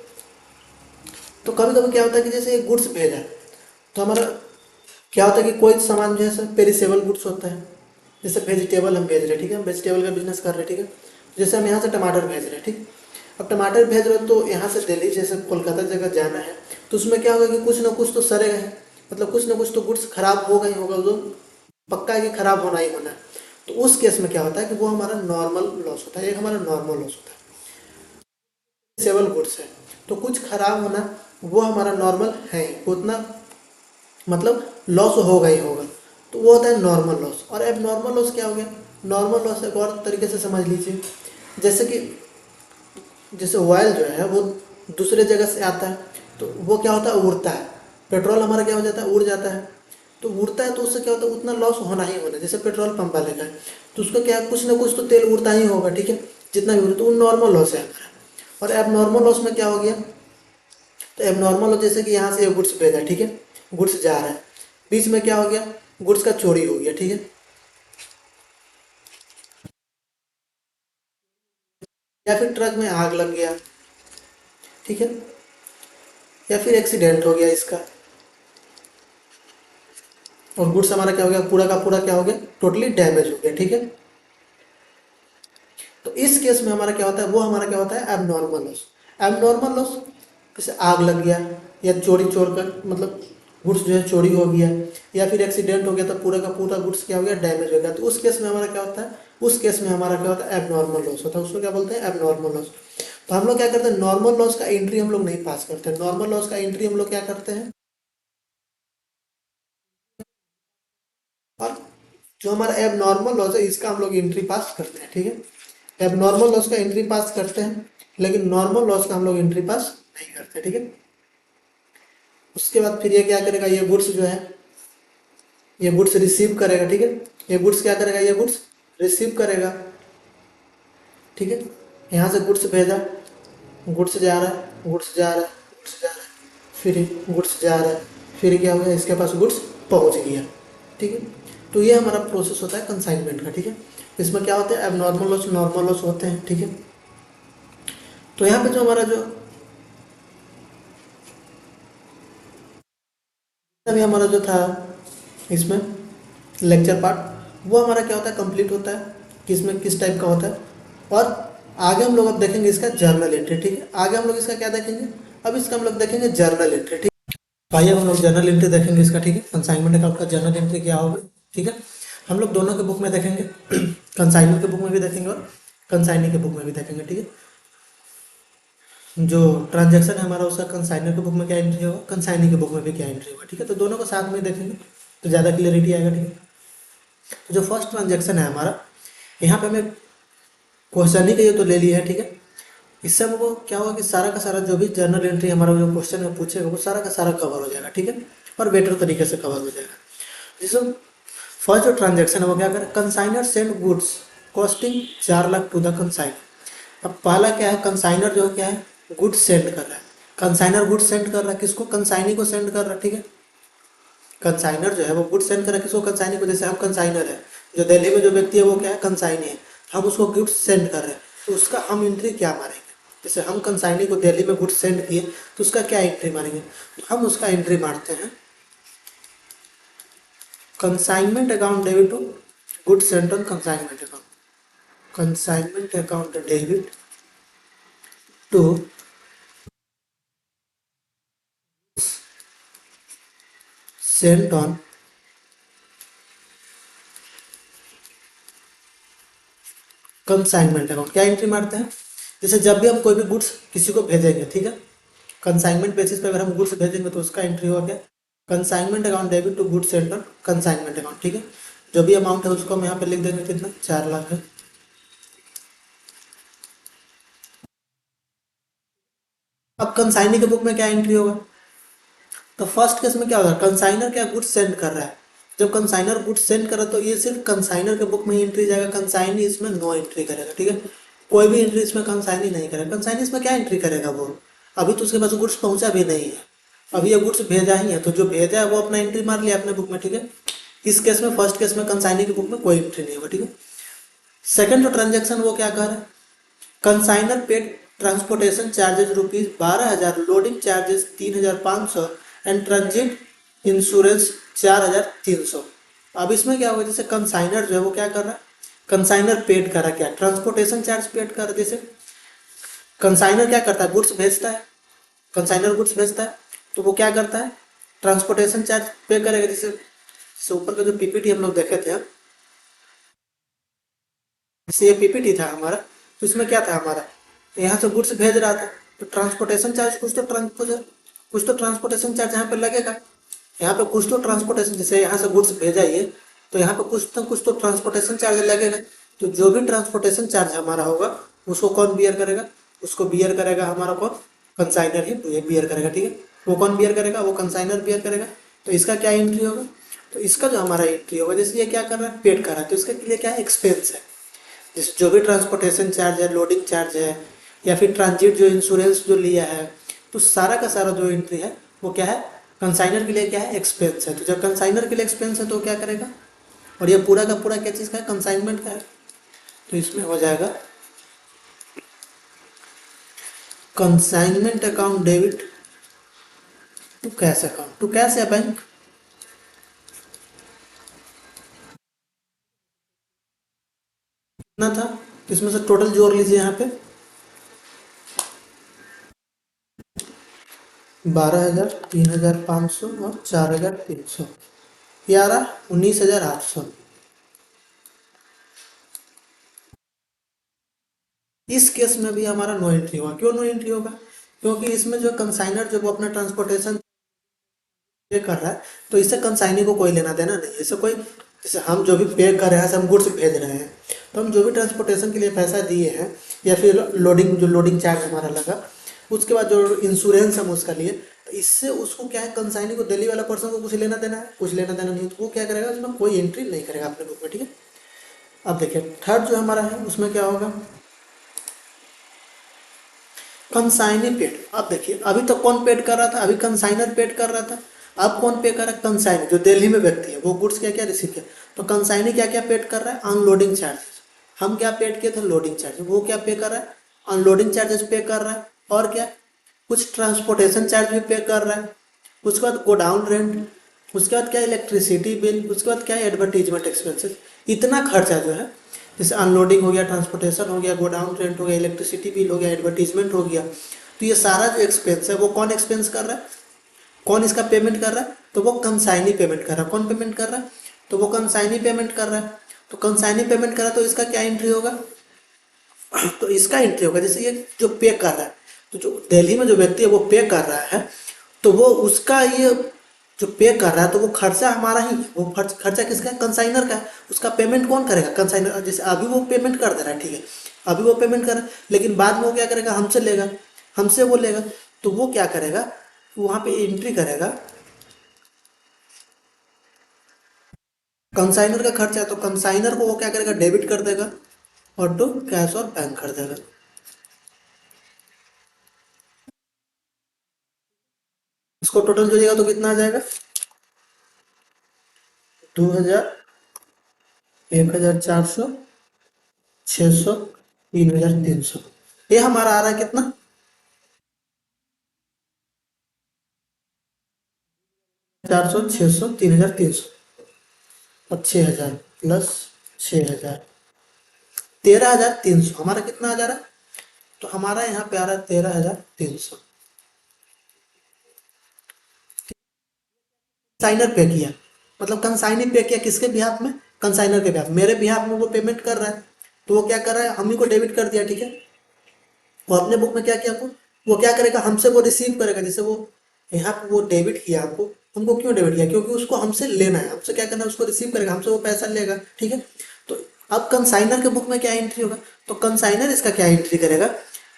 तो कभी कभी क्या होता है कि जैसे ये गुड्स भेजा तो हमारा क्या होता है कि कोई सामान जो है पेरिसेबल गुड्स होता है। जैसे वेजिटेबल हम भेज रहे हैं, ठीक है, हम वेजिटेबल का बिजनेस कर रहे हैं, ठीक है। जैसे हम यहाँ से टमाटर भेज रहे हैं, ठीक। अब टमाटर भेज रहे हो तो यहाँ से दिल्ली जैसे कोलकाता जगह जाना है, तो उसमें क्या होगा कि कुछ ना कुछ तो सड़ेगा है, मतलब कुछ ना कुछ तो गुड्स खराब होगा ही होगा, जो पक्का है कि खराब होना ही होना है। तो उस केस में क्या होता है कि वो हमारा नॉर्मल लॉस होता है, एक हमारा नॉर्मल लॉस होता है। सेवल गुड्स है तो कुछ खराब होना वो हमारा नॉर्मल है ही, उतना मतलब लॉस होगा ही होगा, तो वो होता है नॉर्मल लॉस। और अब नॉर्मल लॉस क्या हो गया, नॉर्मल लॉस एक और तरीके से समझ लीजिए, जैसे कि जैसे ऑयल जो है वो दूसरे जगह से आता है तो वो क्या होता है, उड़ता है। पेट्रोल हमारा क्या हो जाता है, उड़ जाता है। तो उड़ता है तो उससे क्या होता है, उतना लॉस होना ही होना है। जैसे पेट्रोल पंप वाले का है तो उसका क्या है, कुछ ना कुछ तो तेल उड़ता ही होगा, ठीक है, जितना भी उड़ता, तो वो नॉर्मल लॉस है हमारा। और अब नॉर्मल लॉस में क्या हो गया, तो अब नॉर्मल लॉस जैसे कि यहाँ से गुड्स भेजा, ठीक है, गुड्स जा रहा है, बीच में क्या हो गया, गुड्स का चोरी हो गया, ठीक है, या फिर ट्रक में आग लग गया, ठीक है, या फिर एक्सीडेंट हो गया इसका, और गुड्स हमारा क्या हो गया, पूरा का पूरा क्या हो गया, टोटली डैमेज हो गया, ठीक है। तो इस केस में हमारा क्या होता है, वो हमारा क्या होता है, एबनॉर्मल लॉस। एबनॉर्मल लॉस जैसे आग लग गया, या चोरी चोर कर मतलब गुड्स जो है चोरी हो गया, या फिर एक्सीडेंट हो गया तो पूरा का पूरा गुड्स क्या हो गया, डैमेज हो गया, तो उस केस में हमारा क्या होता है, उस केस में हमारा क्या होता है, एबनॉर्मल लॉस होता है। उसको क्या बोलते हैं, एबनॉर्मल लॉस। तो हम लोग क्या करते हैं, नॉर्मल लॉस का एंट्री हम लोग नहीं पास करते। नॉर्मल लॉस का एंट्री हम लोग क्या करते हैं, और जो हमारा एब नॉर्मल लॉस है इसका हम लोग एंट्री पास करते हैं, ठीक है। एब नॉर्मल लॉस का एंट्री पास करते हैं, लेकिन नॉर्मल लॉस का हम लोग एंट्री पास नहीं करते, ठीक है। उसके बाद फिर ये क्या करेगा, ये गुड्स जो है ये गुड्स रिसीव करेगा, ठीक है। ये गुड्स क्या करेगा, ये गुड्स रिसीव करेगा, ठीक है। यहाँ से गुड्स भेजा, गुड्स जा रहा है, गुड्स जा रहा है, गुड्स जा रहा है, फिर गुड्स जा रहा है, फिर क्या हुआ, इसके पास गुड्स पहुँच गया, ठीक है। तो ये हमारा प्रोसेस होता है कंसाइनमेंट का, ठीक है। इसमें क्या होता है, अब नॉर्मल लॉस नॉर्मल लॉस होते हैं, ठीक है। तो यहाँ पे जो हमारा जो अभी हमारा जो था इसमें लेक्चर पार्ट, वो हमारा क्या होता है, कंप्लीट होता है कि इसमें किस टाइप का होता है। और आगे हम लोग अब देखेंगे इसका जर्नल एंट्री, ठीक है। आगे हम लोग इसका क्या देखेंगे, अब इसका हम लोग देखेंगे जर्नल एंट्री, ठीक है। भाई अब हम लोग जर्नल एंट्री देखेंगे इसका, ठीक है। कंसाइनमेंट अकाउंट का जर्नल एंट्री क्या होगा, ठीक है। हम लोग दोनों के बुक में देखेंगे कंसाइनर के बुक में भी देखेंगे और कंसाइनी के बुक में भी देखेंगे, ठीक है। जो ट्रांजैक्शन है हमारा उसका कंसाइनर के बुक में क्या एंट्री होगा, कंसाइनी के बुक में भी क्या एंट्री होगा, ठीक है। तो दोनों को साथ में देखेंगे तो ज़्यादा क्लियरिटी आएगा, ठीक है। तो जो फर्स्ट ट्रांजैक्शन है हमारा, यहाँ पे हमें क्वेश्चन ही का ये तो ले लिया है, ठीक है। इससे हमको क्या होगा कि सारा का सारा जो भी जर्नल एंट्री हमारा जो क्वेश्चन में पूछेगा वो सारा का सारा कवर हो जाएगा, ठीक है। और बेटर तरीके से कवर हो जाएगा। जिसमें फर्स्ट जो ट्रांजैक्शन है वो क्या करें, consignor send goods costing 4 lakh to the consignor. अब पहला क्या है, कंसाइनर जो क्या है गुड्स सेंड कर रहा है, कंसाइनर गुड्स सेंड कर रहा है किसको, कंसाइनी को सेंड कर रहा है, ठीक है। कंसाइनर जो है वो गुड्स सेंड कर रहा है किसको, कंसाइनी को। जैसे हम कंसाइनर है, जो दिल्ली में जो व्यक्ति है वो क्या है, कंसाइनी है, हम उसको गुड्स सेंड कर रहे हैं, तो उसका हम एंट्री क्या मारेंगे। जैसे हम कंसाइनी को दिल्ली में गुड्स सेंड किए तो उसका क्या एंट्री मारेंगे, तो हम उसका एंट्री मारते हैं consignment account debit to goods sent on consignment account, consignment account debit to sent on consignment account. क्या एंट्री मारते हैं, जैसे जब भी हम कोई भी गुड्स किसी को भेजेंगे, ठीक है, कंसाइनमेंट बेसिस पे अगर हम गुड्स भेजेंगे तो उसका एंट्री होगा क्या, consignment account debit to goods sent on consignment account, ठीक है। जो भी अमाउंट है उसको हम यहाँ पे लिख देंगे, कितना 4 लाख है। अब कंसाइनी के बुक में क्या एंट्री होगा, तो फर्स्ट केस में क्या होगा, कंसाइनर क्या गुड्स सेंड कर रहा है, जब कंसाइनर गुड्स सेंड कर रहा है तो ये सिर्फ कंसाइनर के बुक में ही एंट्री जाएगा, कंसाइनी इसमें नो एंट्री करेगा, ठीक है। कोई भी एंट्री इसमें कंसाइनी नहीं करेगा। कंसाइनी इसमें क्या एंट्री करेगा, वो अभी तो उसके पास गुड्स पहुंचा भी नहीं है, अभी ये गुड्स भेजा ही है, तो जो भेजा है वो अपना एंट्री मार लिया अपने बुक में, ठीक है। इस केस में फर्स्ट केस में कंसाइनी की बुक में कोई एंट्री नहीं होगा, ठीक है। सेकंड जो ट्रांजेक्शन वो क्या कर रहा है, consignor paid transportation charges ₹12,000, loading charges 3,500 and transit insurance 4,300। अब इसमें क्या होगा, जैसे कंसाइनर जो है वो क्या कर रहा है, कंसाइनर पेड कर रहा है क्या, ट्रांसपोर्टेशन चार्ज पेड कर रहा है। जैसे कंसाइनर क्या करता है, गुड्स भेजता है, कंसाइनर गुड्स भेजता है तो वो क्या करता है, ट्रांसपोर्टेशन चार्ज पे करेगा। जैसे ऊपर का जो पीपीटी हम लोग देखे थे, जैसे ये पीपीटी था हमारा, तो इसमें क्या था हमारा, तो यहाँ से गुड्स भेज रहा था तो ट्रांसपोर्टेशन चार्ज कुछ तो ट्रांसपोर्टेशन चार्ज यहाँ पे लगेगा, यहाँ पे कुछ तो ट्रांसपोर्टेशन, जैसे यहाँ से गुड्स भेजा ही है तो यहाँ पे कुछ तो ट्रांसपोर्टेशन चार्ज लगेगा। तो जो भी ट्रांसपोर्टेशन चार्ज हमारा होगा उसको कौन बियर करेगा, उसको बियर करेगा हमारा कौन, कंसाइनर ही, तो ये बियर करेगा, ठीक है। वो कौन बियर करेगा, वो कंसाइनर बियर करेगा। तो इसका क्या एंट्री होगा, तो इसका जो हमारा एंट्री होगा, जैसे ये क्या कर रहा है, पेड कर रहा है, तो इसके लिए क्या है, एक्सपेंस है। जैसे जो भी ट्रांसपोर्टेशन चार्ज है, लोडिंग चार्ज है, या फिर ट्रांजिट जो इंश्योरेंस जो लिया है, तो सारा का सारा जो एंट्री है वो क्या है, कंसाइनर के लिए क्या है, एक्सपेंस है। तो जब कंसाइनर के लिए एक्सपेंस है तो क्या करेगा, और ये पूरा का पूरा क्या चीज़ का है, कंसाइनमेंट का है, तो इसमें हो जाएगा consignment account debit to cash account, to cash या बैंक। कितना था, इसमें से टोटल जोड़ लीजिए यहाँ पे, 12,000, 3,500 और 4,300, ये आ रहा 19,800। इस केस में भी हमारा नो एंट्री होगा। क्यों नो एंट्री होगा, क्योंकि इसमें जो कंसाइनर जो वो अपना ट्रांसपोर्टेशन ये कर रहा है तो इससे कंसाइनी को कोई लेना देना नहीं है, इससे कोई जैसे हम जो भी पे कर रहे हैं, जैसे हम गुड्स भेज रहे हैं, तो हम जो भी ट्रांसपोर्टेशन के लिए पैसा दिए हैं, या फिर लोडिंग, जो लोडिंग चार्ज हमारा लगा, उसके बाद जो इंश्योरेंस हम उसका लिए, तो इससे उसको क्या है, कंसाइनी को, दिल्ली वाला पर्सन को कुछ लेना देना है, कुछ लेना देना नहीं, तो वो क्या करेगा, उसमें कोई एंट्री नहीं करेगा अपने बुक में, ठीक है। अब देखिए थर्ड जो हमारा है उसमें क्या होगा, कंसाइनी पेड। अब देखिए अभी तक कौन पेड कर रहा था, अभी कंसाइनर पेड कर रहा था। अब कौन पे कर रहा है, कंसाइनी, जो दिल्ली में व्यक्ति है, वो गुड्स क्या क्या रिसीव किया। तो कंसाइनी क्या क्या पेड कर रहा है, अनलोडिंग चार्जेस। हम क्या पेड किए थे, लोडिंग चार्जेस। वो क्या पे कर रहा है, अनलोडिंग चार्जेस पे कर रहा है। और क्या, कुछ ट्रांसपोर्टेशन चार्ज भी पे कर रहा है। उसके बाद गोडाउन रेंट, उसके बाद क्या, इलेक्ट्रिसिटी बिल, उसके बाद क्या, एडवर्टीजमेंट एक्सपेंसेस। इतना खर्चा जो है, जैसे अनलोडिंग हो गया, ट्रांसपोर्टेशन हो गया, गोडाउन रेंट हो गया, इलेक्ट्रिसिटी बिल हो गया, एडवर्टीजमेंट हो गया, तो ये सारा जो एक्सपेंस है वो कौन एक्सपेंस कर रहा है, कौन इसका पेमेंट कर रहा है, तो वो कंसाइनी पेमेंट कर रहा है। कौन पेमेंट कर रहा है, तो वो कंसाइनी पेमेंट कर रहा है। तो कंसाइनी पेमेंट कर रहा है, तो इसका क्या एंट्री होगा, तो इसका एंट्री होगा, जैसे ये जो पे कर रहा है, तो जो दिल्ली में जो व्यक्ति है वो पे कर रहा है, तो वो उसका ये जो पे कर रहा है, तो वो खर्चा हमारा ही, वो खर्चा किसका है, कंसाइनर का है। उसका पेमेंट कौन करेगा, कंसाइनर। जैसे अभी वो पेमेंट कर दे रहा है, ठीक है, अभी वो पेमेंट कर रहा है, लेकिन बाद में वो क्या करेगा, हमसे लेगा, हमसे वो लेगा, तो वो क्या करेगा, वहाँ पे एंट्री करेगा, कंसाइनर का खर्चा है, तो कंसाइनर को वो क्या करेगा, डेबिट कर देगा, और तो कैश और बैंक कर देगा। इसको टोटल जोड़िएगा तो कितना आ जाएगा, 2000, 1400, 600, 3300। ये हमारा आ रहा है कितना, 400, 600, 3300, और 6000 प्लस 6000, 13300, हमारा कितना आ जा रहा है, तो हमारा यहाँ पे आ रहा है 13300। कंसाइनर पे किया, मतलब कंसाइनर पे किया किसके बिहाफ में, कंसाइनर के बिहाफ, मेरे बिहाफ में वो पेमेंट कर रहा है, तो वो क्या कर रहा है, हम ही को डेबिट कर दिया, ठीक है। वो अपने बुक में क्या किया, आपको वो क्या करेगा, हमसे वो रिसीव करेगा, जैसे वो यहाँ पे वो डेबिट किया आपको, हमको क्यों डेबिट किया, क्योंकि उसको हमसे लेना है, हमसे क्या करना है, उसको रिसीव करेगा, हमसे वो पैसा लेगा, ठीक है। तो अब कंसाइनर के बुक में क्या एंट्री होगा, तो कंसाइनर इसका क्या एंट्री करेगा,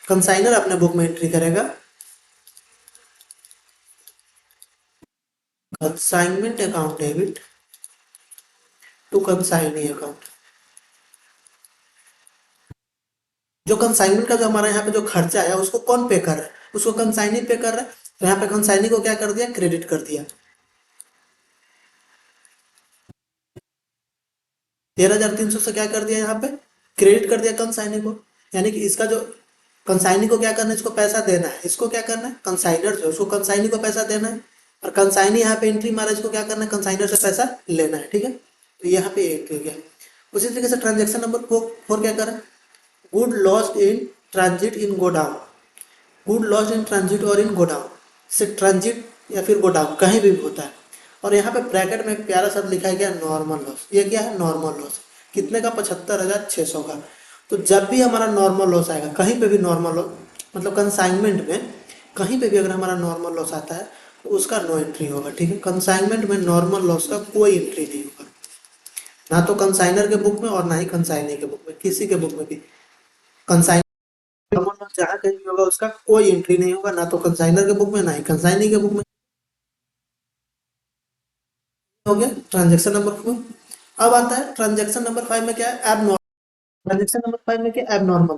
कंसाइनर अपने बुक में एंट्री करेगा, consignment account debit to consignee account. जो कंसाइनमेंट का जो हमारा यहाँ पे जो खर्चा है उसको कौन पे कर रहा है, उसको कंसाइनी पे कर रहा है, तो यहाँ पे कंसाइनी को क्या कर दिया, क्रेडिट कर दिया। 13300 से क्या कर दिया, यहाँ पे क्रेडिट कर दिया कंसाइनी को। यानी कि इसका जो, कंसाइनी को क्या करना है, इसको पैसा देना है, इसको क्या करना है, कंसाइनर जो है उसको कंसाइनी को पैसा देना है, और कंसाइनी यहाँ पे एंट्री मारा, इसको क्या करना है, कंसाइनर से पैसा लेना है, ठीक है। तो यहाँ पे एंट्री हो गया। उसी तरीके से ट्रांजेक्शन नंबर 4 क्या कर रहा है, good lost in transit in godown, good lost in transit और इन गोडाउन, से ट्रांजिट या फिर गोडाउन कहीं भी होता है। और यहाँ पे ब्रैकेट में एक प्यारा शब्द लिखा गया नॉर्मल लॉस। ये क्या है, नॉर्मल लॉस, कितने का, 75,600 का। तो जब भी हमारा नॉर्मल लॉस आएगा, कहीं पे भी नॉर्मल लॉस, मतलब कंसाइनमेंट में कहीं पे भी अगर हमारा नॉर्मल लॉस आता है, तो उसका नो एंट्री होगा, ठीक है। कंसाइनमेंट में नॉर्मल लॉस का कोई एंट्री नहीं होगा, ना तो कंसाइनर के बुक में और ना ही कंसाइनी के बुक में, किसी के बुक में भी। कंसाइन जहाँ कहीं भी होगा उसका कोई एंट्री नहीं होगा, ना तो कंसाइनर के बुक में, ना ही कंसाइनी के बुक में। हो गया ट्रांजेक्शन नंबर 4। अब आता है ट्रांजेक्शन नंबर 5 में क्या है, एब, ट्रांजेक्शन नंबर 5 में क्या, एब नॉर्मल।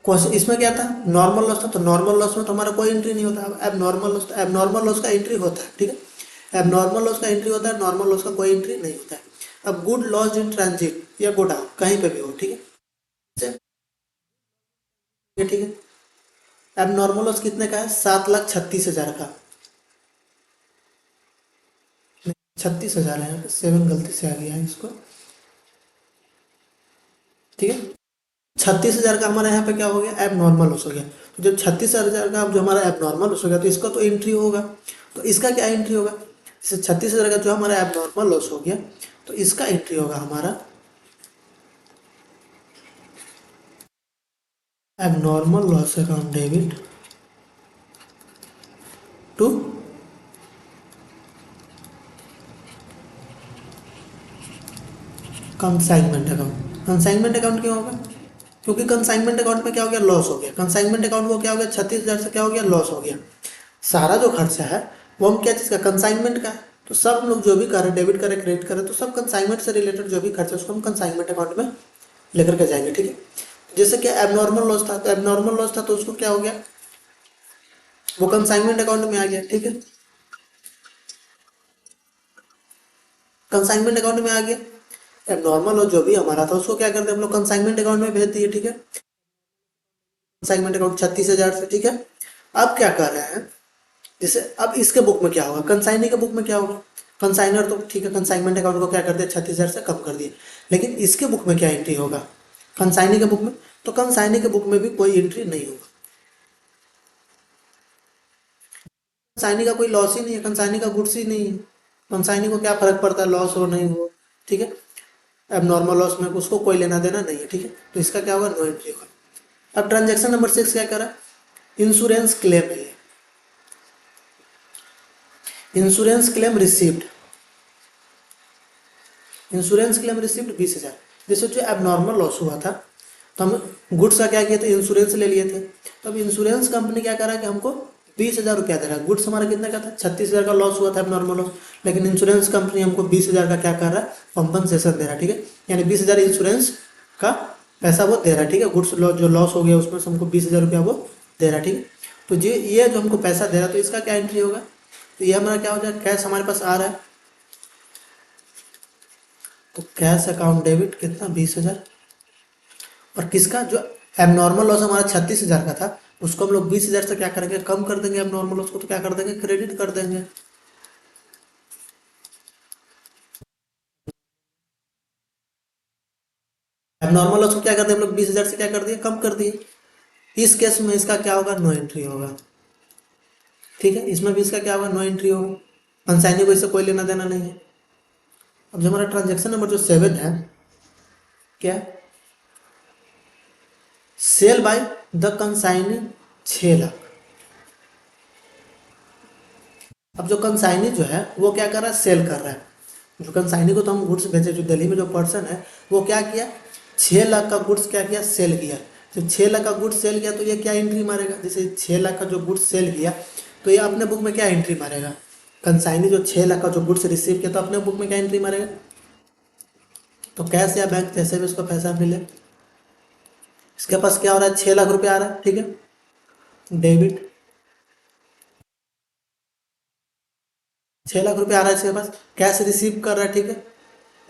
क्वेश्चन इसमें क्या था, नॉर्मल लॉस था, तो नॉर्मल लॉस में तो हमारा कोई एंट्री नहीं होता। अब एब नॉर्मल लॉस, एब नॉर्मल लॉस का एंट्री होता है, ठीक है। एब नॉर्मल लॉस का एंट्री होता है, नॉर्मल लॉस का कोई एंट्री नहीं होता है। अब गुड लॉस इन ट्रांजिट या गोडाउन कहीं पे भी हो, ठीक है, ठीक है। अब नॉर्मल लॉस कितने का है, 7,36,000 का, 36,000 है, यहाँ पे 7 गलती से आ गया है इसको, ठीक है। 36,000 का हमारा यहाँ पे क्या हो गया, एब नॉर्मल लॉस हो गया। तो जब 36,000 का जो हमारा एब नॉर्मल लॉस हो गया, तो इसका तो एंट्री होगा। तो इसका क्या एंट्री होगा, जैसे 36,000 का जो हमारा एब नॉर्मल लॉस हो गया, तो इसका एंट्री होगा हमारा abnormal loss account debit to, consignment account. Consignment account क्यों होगा? क्योंकि कंसाइनमेंट अकाउंट में क्या हो गया, लॉस हो गया। कंसाइनमेंट अकाउंट को क्या हो गया, 36,000 से क्या हो गया, लॉस हो गया। सारा जो खर्चा है वो हम क्या चीज़ का, कंसाइनमेंट का है। तो सब लोग जो भी करें, डेबिट करें क्रेडिट करें, तो सब कंसाइनमेंट से रिलेटेड जो भी खर्चा उसको हम कंसाइनमेंट अकाउंट में लेकर के जाएंगे, ठीक है। जैसे कि एबनॉर्मल लॉस था, तो एबनॉर्मल लॉस था तो उसको क्या हो गया, वो कंसाइनमेंट अकाउंट में आ गया, ठीक है। कंसाइनमेंट अकाउंट में आ गया। एबनॉर्मल लॉस जो भी हमारा था उसको क्या करते हैं हम लोग, कंसाइनमेंट अकाउंट में भेज दिए, ठीक है। कंसाइनमेंट अकाउंट 36,000 से, ठीक है। अब क्या कर रहे हैं, जैसे अब इसके बुक में क्या होगा, कंसाइनी के बुक में क्या होगा, कंसाइनर तो ठीक है, कंसाइनमेंट अकाउंट को क्या कर दिया, 36,000 से कम कर दिए। लेकिन इसके बुक में क्या एंट्री होगा, कंसाइनी के बुक में, तो कंसाइनी के बुक में भी कोई एंट्री नहीं होगा। कंसाइनी का कोई लॉस ही नहीं है, कंसाइनी का गुड्स ही नहीं है। कंसाइनी को क्या फर्क पड़ता है, लॉस हो नहीं हो, ठीक है। अब नॉर्मल लॉस में उसको कोई लेना देना नहीं है, ठीक है। तो इसका क्या होगा, नो एंट्री होगा। अब ट्रांजेक्शन नंबर 6 क्या करा, इंश्योरेंस क्लेम है। Insurance claim received, insurance claim receipt 20,000। जैसे जो एबनॉर्मल लॉस हुआ था तो हम गुड्स का क्या किए थे, इंश्योरेंस ले लिए थे। तो अब इंश्योरेंस कंपनी क्या करा कि हमको 20,000 रुपया दे रहा है। गुड्स हमारा कितने का था, 36,000 का लॉस हुआ था एबनॉर्मल लॉस, लेकिन इंश्योरेंस कंपनी हमको 20,000 का क्या कर रहा है, कॉम्पनसेशन दे रहा है, ठीक है। यानी 20,000 इंश्योरेंस का पैसा वो दे रहा है, ठीक है। गुड्स जो लॉस हो गया उसमें से हमको 20,000 रुपया वो दे रहा है, ठीक है। तो ये जो हमको पैसा दे रहा है तो इसका क्या एंट्री होगा, तो ये हमारा क्या हो जाएगा, कैश हमारे पास आ रहा है, तो कैश अकाउंट डेबिट कितना, 20,000। और किसका, जो एबनॉर्मल लॉस हमारा 36,000 का था उसको हम लोग 20,000 से क्या करेंगे, कम कर देंगे। एबनॉर्मल लॉस को तो क्या कर देंगे, क्रेडिट कर देंगे। एबनॉर्मल लॉस को क्या कर दिया हम लोग, 20,000 से क्या कर दिए, कम कर दिए। इस केस में इसका क्या होगा, नो एंट्री होगा, ठीक है। इसमें भी इसका क्या होगा, नो एंट्री होगा। कंसाइनी को इससे कोई लेना देना नहीं है। अब जो हमारा ट्रांजेक्शन नंबर जो 7 है, क्या, sale by the consignee 6 lakh. अब जो कंसाइनी जो है वो क्या कर रहा है, सेल कर रहा है। जो कंसाइनी को तो हम गुड्स भेजे, जो दिल्ली में जो पर्सन है वो क्या किया, 6 लाख का गुड्स क्या किया, सेल किया। जब 6 लाख का गुड्स सेल किया तो ये क्या एंट्री मारेगा, जैसे 6 लाख का जो गुड्स सेल किया तो ये अपने बुक में क्या एंट्री मारेगा, कंसाइनी जो 6 लाख का जो गुड्स रिसीव किया तो अपने बुक में क्या एंट्री मारेगा, तो कैश या बैंक जैसे भी उसको पैसा मिले, इसके पास क्या हो रहा है, 6 लाख रुपया आ रहा है, ठीक है। डेबिट, 6 लाख रुपया आ रहा है इसके पास, कैश रिसीव कर रहा है, ठीक है।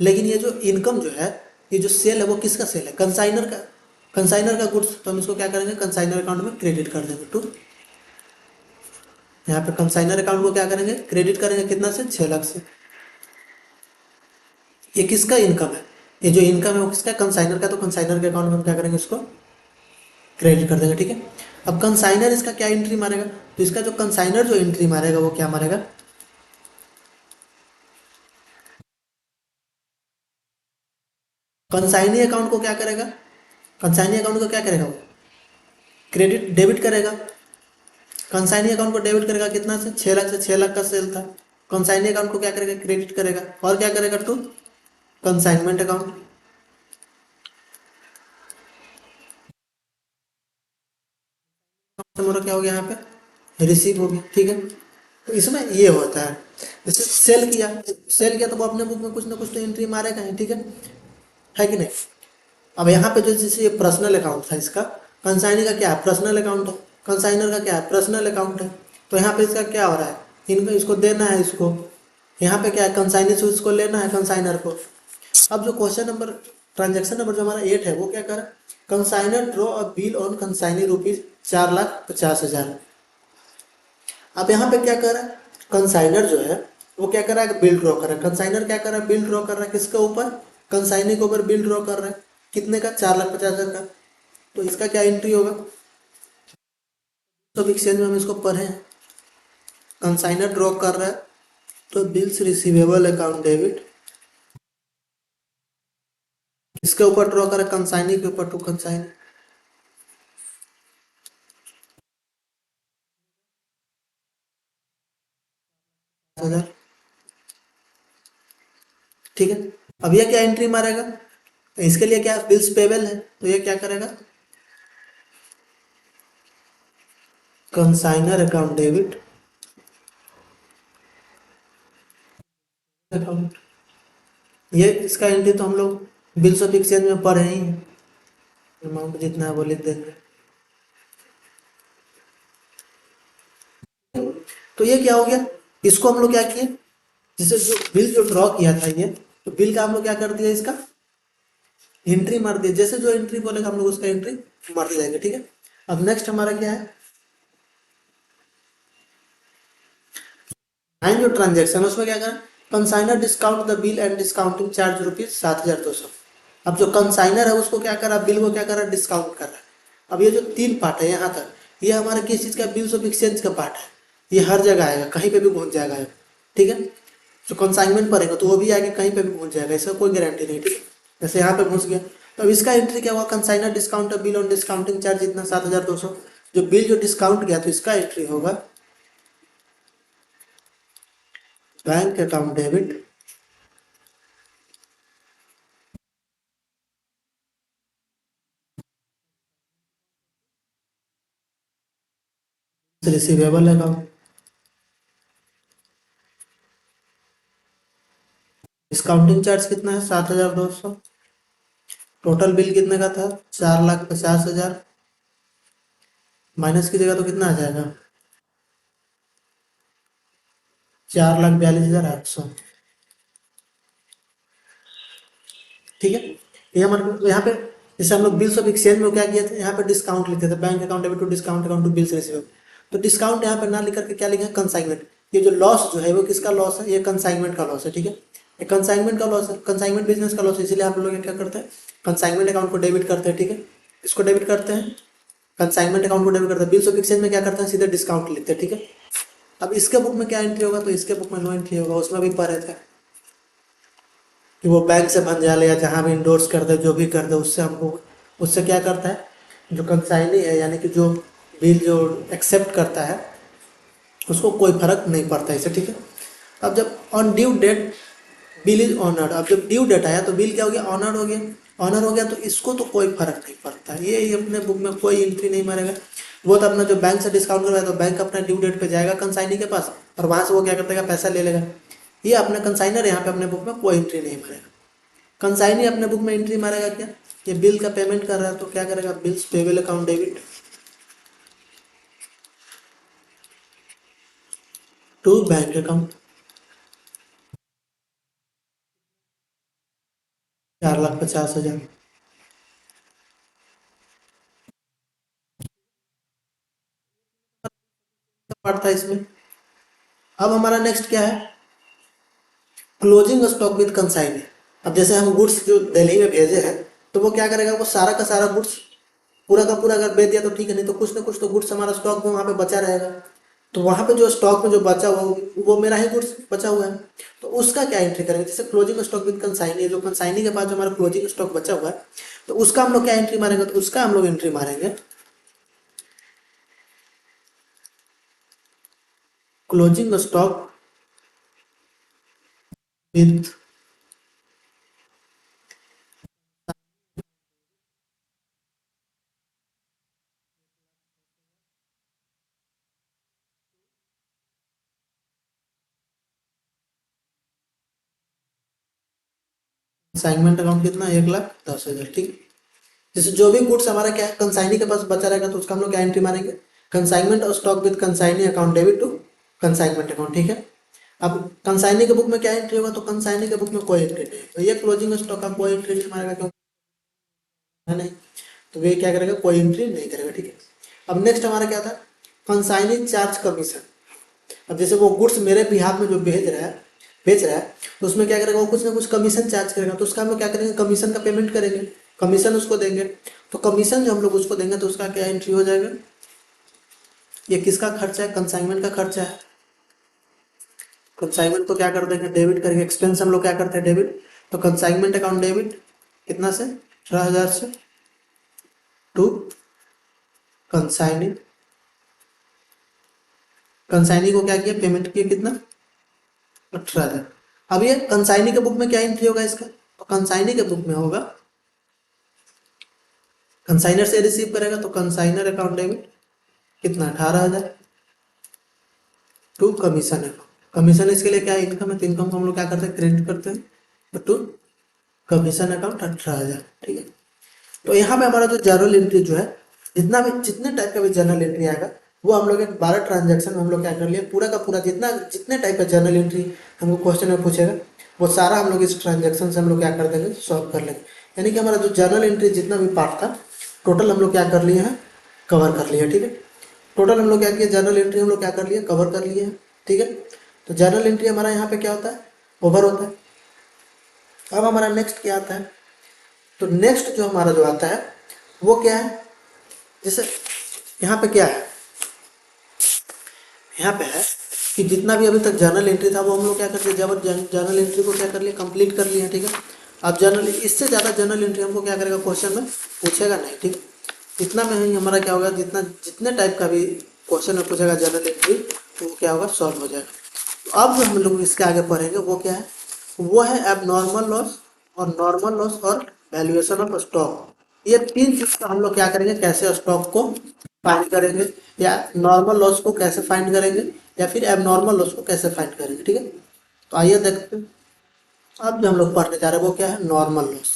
लेकिन ये जो इनकम जो है, ये जो सेल है वो किसका सेल है, कंसाइनर का, कंसाइनर का गुड्स। तो हम इसको क्या करेंगे, कंसाइनर अकाउंट में क्रेडिट कर देंगे टू, यहाँ पे कंसाइनर अकाउंट को क्या करेंगे, क्रेडिट करेंगे, कितना से, 6 लाख से। ये किसका इनकम है, ये जो इनकम है वो किसका, कंसाइनर का। तो कंसाइनर के अकाउंट में हम क्या करेंगे, इसको क्रेडिट कर देंगे, ठीक है। अब कंसाइनर इसका क्या एंट्री मारेगा, तो इसका जो कंसाइनर जो एंट्री मारेगा वो क्या मारेगा, कंसाइनी अकाउंट को क्या करेगा, कंसाइनी अकाउंट को क्या करेगा वो, क्रेडिट डेबिट करेगा। कंसाइनी अकाउंट को डेबिट करेगा कितना से, 6 लाख से, 6 लाख का सेल था। कंसाइनी अकाउंट को क्या करेगा, क्रेडिट करेगा। और क्या करेगा टू, कंसाइनमेंट अकाउंट, हमारा क्या हो गया यहाँ पे, रिसीव हो गया, ठीक है। तो इसमें ये होता है, जैसे सेल किया, सेल किया तो वो अपने बुक में कुछ ना कुछ तो एंट्री मारेगा ही, ठीक है कि नहीं। अब यहाँ पे जो जैसे ये पर्सनल अकाउंट था इसका, कंसाइनी का क्या है, पर्सनल अकाउंट है। कंसाइनर का क्या है, पर्सनल अकाउंट है। तो यहाँ पे इसका क्या हो रहा है, इनको इसको देना है इसको, यहाँ पे क्या है, कंसाइनी से उसको लेना है कंसाइनर को। अब जो क्वेश्चन नंबर, ट्रांजेक्शन नंबर जो हमारा 8 है वो क्या कर रहा है, consignor draw a bill on consignee rupees 4,50,000। अब यहाँ पे क्या कर रहा है, कंसाइनर जो है वो क्या कर रहा है, बिल ड्रॉ कर रहा है। कंसाइनर क्या कर रहा है, बिल ड्रॉ कर रहा है किसके ऊपर, कंसाइनी के ऊपर बिल ड्रॉ कर रहा है। कितने का, 4,50,000 का। तो इसका क्या एंट्री होगा, तो एक्सचेंज में हम इसको पढ़े हैं, कंसाइनर ड्रॉ कर रहा है तो बिल्स रिसीवेबल अकाउंट डेबिट, इसके ऊपर ड्रॉ कर रहा है, कंसाइनी के ऊपर, टू कंसाइनी 1000, ठीक है। अब ये क्या एंट्री मारेगा, तो इसके लिए क्या बिल्स पेबल है, तो ये क्या करेगा, कंसाइनर अकाउंट डेबिट अकाउंट। ये इसका एंट्री तो हम लोग बिल्स ऑफ एक्सचेंज में पढ़े ही हैं, अमाउंट जितना है वो लिख देंगे। तो ये क्या हो गया, इसको हम लोग क्या किए, जिसे जो बिल जो ड्रॉ किया था ये, तो बिल का हम लोग क्या कर दिया, इसका एंट्री मार दिया, जैसे जो एंट्री बोलेगा हम लोग उसका एंट्री मारते जाएंगे, ठीक है। अब नेक्स्ट हमारा क्या है, नाइन जो ट्रांजेक्शन उसमें क्या करें, consignor discount the bill and discounting charge rupees 7,200। अब जो कंसाइनर है उसको क्या करा, बिल को क्या करा, डिस्काउंट कर रहा है। अब ये जो तीन पार्ट है यहाँ तक, ये हमारा किस चीज़ का, बिल्स ऑफ एक्सचेंज का पार्ट है। ये हर जगह आएगा, कहीं पे भी पहुंच जाएगा ये, ठीक है। जो कंसाइनमेंट पड़ेगा तो वो भी आगे कहीं पे भी पहुंच जाएगा, इसका कोई गारंटी नहीं, ठीक है। जैसे यहाँ पे पहुंच गया, तो अब इसका एंट्री क्या हुआ, consignor discount bill on discounting charge इतना 7,200। जो बिल जो डिस्काउंट गया तो इसका एंट्री होगा bank account debit receivable account. Discounting charge कितना है, 7,200। टोटल बिल कितने का था, 4,50,000। माइनस कीजिएगा तो कितना आ जाएगा, 4,42,800, ठीक है। ये हमारे यहाँ पे, जैसे हम लोग बिल्स ऑफ एक्सचेंज में क्या किए थे, यहाँ पे डिस्काउंट लिखते थे, bank account debit to discount account to bills receivable. तो डिस्काउंट यहाँ पे ना लिख करके क्या लिखा है, कंसाइनमेंट। ये जो लॉस जो है वो किसका लॉस है, ये कंसाइनमेंट का लॉस है, ठीक है। ये कंसाइनमेंट का लॉस है, कंसाइनमेंट बिजनेस का लॉस है, इसीलिए आप लोग क्या करते हैं, कंसाइनमेंट अकाउंट को डेबिट करते हैं, ठीक है। इसको डेबिट करते हैं, कंसाइनमेंट अकाउंट को डेबिट करते हैं। बिल्स ऑफ एक्सचेंज में क्या करते हैं, सीधे डिस्काउंट लिखते हैं, ठीक है। अब इसके बुक में क्या एंट्री होगा, तो इसके बुक में नो एंट्री होगा। उसमें भी पढ़े थे कि वो बैंक से बन जाए या जहाँ भी इंडोर्स कर दे, जो भी कर दे, उससे हमको, उससे क्या करता है, जो कंसाइनी है यानी कि जो बिल जो एक्सेप्ट करता है उसको कोई फर्क नहीं पड़ता इसे, ठीक है। अब जब on due date bill is honoured, अब जब ड्यू डेट आया तो बिल क्या हो गया, ऑनर्ड हो गया। ऑनर हो गया तो इसको तो कोई फर्क नहीं पड़ता, ये अपने बुक में कोई एंट्री नहीं मारेगा। वो तो अपना जो बैंक से डिस्काउंट करवाया तो बैंक अपना ड्यू डेट पे जाएगा कंसाइनी के पास, और वहां से वो क्या करता है, पैसा ले लेगा। ये अपना कंसाइनर यहाँ पे अपने बुक में कोई एंट्री नहीं मारेगा। कंसाइनी अपने बुक में एंट्री मारेगा क्या, ये बिल का पेमेंट कर रहा है तो क्या करेगा, bills payable account debit to bank account 4,50,000 पड़ता है इसमें। अब हमारा नेक्स्ट क्या है, क्लोजिंग स्टॉक विद कंसाइनी। अब जैसे हम गुड्स जो दिल्ली में भेजे हैं, तो वो क्या करेगा, वो सारा का सारा गुड्स पूरा का पूरा अगर बेच दिया तो ठीक है, नहीं तो कुछ ना कुछ तो गुड्स हमारा स्टॉक में वहाँ पे बचा रहेगा। तो वहाँ पे जो स्टॉक में जो बचा हुआ वो मेरा ही गुड्स बचा हुआ है, तो उसका क्या एंट्री करेंगे, जैसे क्लोजिंग स्टॉक विद कंसाइनी, जो कंसाइनी के पास जो हमारा क्लोजिंग स्टॉक बचा हुआ है, तो उसका हम लोग क्या एंट्री मारेंगे, तो उसका हम लोग एंट्री मारेंगे closing stock with consignment account कितना, 1,10,000, ठीक है। जैसे जो भी गुड्स हमारा क्या है कंसाइनी के पास बचा रहेगा तो उसका हम लोग क्या एंट्री मारेंगे, कंसाइनमेंट और stock with consignee account debit to consignment account, ठीक है। अब कंसाइनी के बुक में क्या एंट्री होगा, तो कंसाइनी के बुक में कोई एंट्री नहीं, तो ये क्लोजिंग स्टॉक का कोई एंट्री नहीं मारेगा, क्योंकि है नहीं, तो वे क्या करेगा, कोई एंट्री नहीं करेगा, ठीक है। अब नेक्स्ट हमारा क्या था, कंसाइनिंग चार्ज कमीशन। अब जैसे वो गुड्स मेरे बिहाफ में जो बेच रहा है, तो उसमें क्या करेगा, वो कुछ ना कुछ कमीशन चार्ज करेगा, तो उसका हम लोग क्या करेंगे, कमीशन का पेमेंट करेंगे, कमीशन उसको देंगे। तो कमीशन जो हम लोग उसको देंगे तो उसका क्या एंट्री हो जाएगा, ये किसका खर्चा है, कंसाइनमेंट का खर्चा है। कंसाइनमेंट को क्या कर देंगे, डेबिट करेंगे, एक्सपेंस हम लोग क्या करते हैं, डेबिट। तो कंसाइनमेंट अकाउंट डेबिट कितना से, 18,000 से टू कंसाइनिंग। कंसाइनिंग को क्या किया, पेमेंट किया कितना, 18,000। अब ये कंसाइनी के बुक में क्या एंट्री होगा इसका, कंसाइनी के बुक में होगा, कंसाइनर से रिसीव करेगा तो कंसाइनर अकाउंट डेबिट कितना 18,000 टू कमीशन अकाउंट। कमीशन इसके लिए क्या है, इनकम है, तो इनकम को हम लोग क्या करते हैं, क्रेडिट करते हैं टू कमीशन अकाउंट 18,000। ठीक है, तो यहाँ पे हमारा जो जर्नल एंट्री जो है, जितना भी जितने टाइप का भी जर्नल एंट्री आएगा वो हम लोग एक 12 ट्रांजैक्शन में हम लोग क्या कर लिए, पूरा का पूरा जितने टाइप का जर्नल एंट्री हमको क्वेश्चन में पूछेगा वो सारा हम लोग इस ट्रांजैक्शन से हम लोग क्या कर देंगे, सॉल्व कर लेंगे। यानी कि हमारा जो जर्नल एंट्री जितना भी पार्ट था टोटल हम लोग क्या कर लिए हैं, कवर कर लिया। ठीक है, टोटल हम लोग क्या किया, जर्नल एंट्री हम लोग क्या कर लिए, कवर कर लिए हैं। ठीक है, तो जर्नल एंट्री हमारा यहाँ पे क्या होता है, ओवर होता है। अब हमारा नेक्स्ट क्या आता है, तो नेक्स्ट जो हमारा जो आता है वो क्या है, जैसे यहाँ पे क्या है, यहाँ पे है कि जितना भी अभी तक जर्नल एंट्री था वो हम लोग क्या कर लिए, जब जर्नल एंट्री को क्या कर लिए, कंप्लीट कर लिए। ठीक है, अब जर्नल इससे ज़्यादा जर्नल एंट्री हमको क्या करेगा, क्वेश्चन में पूछेगा नहीं। ठीक है, इतना में ही हमारा क्या होगा, जितने टाइप का भी क्वेश्चन में पूछेगा जर्नल एंट्री तो वो क्या होगा, सॉल्व हो जाएगा। तो अब जो हम लोग इसके आगे पढ़ेंगे वो क्या है, वो है एबनॉर्मल लॉस और नॉर्मल लॉस और वैल्यूएशन ऑफ स्टॉक। ये तीन चीज का हम लोग क्या करेंगे, कैसे स्टॉक को फाइंड करेंगे, या नॉर्मल लॉस को कैसे फाइंड करेंगे, या फिर एबनॉर्मल लॉस को कैसे फाइंड करेंगे। ठीक है, तो आइए देखते हैं। अब जो हम लोग पढ़ने जा रहे हैं वो क्या है, नॉर्मल लॉस।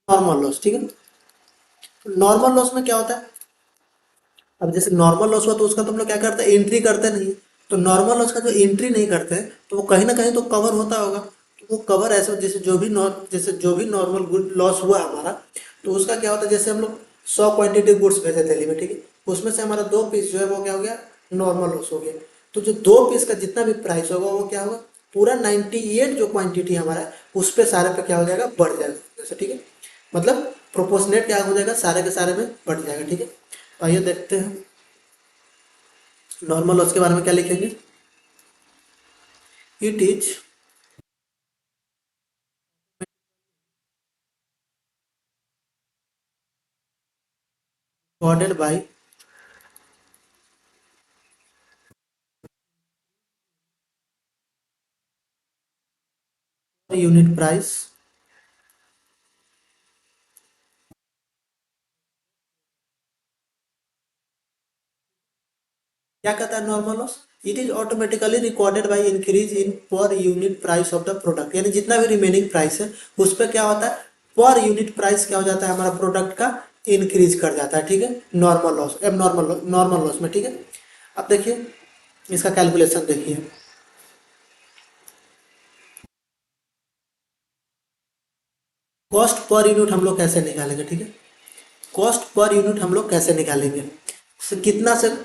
नॉर्मल लॉस, ठीक है, नॉर्मल लॉस में क्या होता है, अब जैसे नॉर्मल लॉस हुआ तो उसका तो हम लोग क्या करते हैं, एंट्री करते नहीं। तो नॉर्मल लॉस का जो एंट्री नहीं करते हैं तो वो कहीं ना कहीं तो कवर होता होगा। तो वो कवर ऐसे जैसे जो भी नॉर्मल गुड लॉस हुआ हमारा, तो उसका क्या होता है, जैसे हम लोग 100 क्वांटिटी गुड्स भेजे दिल्ली में। ठीक है, उसमें से हमारा 2 पीस जो है वो क्या हो गया, नॉर्मल लॉस हो गया। तो जो 2 पीस का जितना भी प्राइस होगा वो क्या होगा, पूरा 98 जो क्वांटिटी हमारा है उस पर सारे पे क्या हो जाएगा, बढ़ जाएगा जैसे। ठीक है, मतलब प्रोपोर्शनेट क्या हो जाएगा, सारे के सारे में बढ़ जाएगा। ठीक है, तो आइए देखते हैं नॉर्मल लॉस के बारे में क्या लिखेंगे। It is recorded by unit price क्या कहता है normal loss, it is automatically recorded by increase in per unit price of the product. यानी जितना भी रिमेनिंग प्राइस है उस पर क्या होता है, पर यूनिट प्राइस क्या हो जाता है, हमारा प्रोडक्ट का इंक्रीज कर जाता है। ठीक है, नॉर्मल लॉस अब नॉर्मल लॉस में। ठीक है, अब देखिए इसका कैलकुलेशन देखिए, कॉस्ट पर यूनिट हम लोग कैसे निकालेंगे। ठीक है, कॉस्ट पर यूनिट हम लोग कैसे निकालेंगे, तो कितना से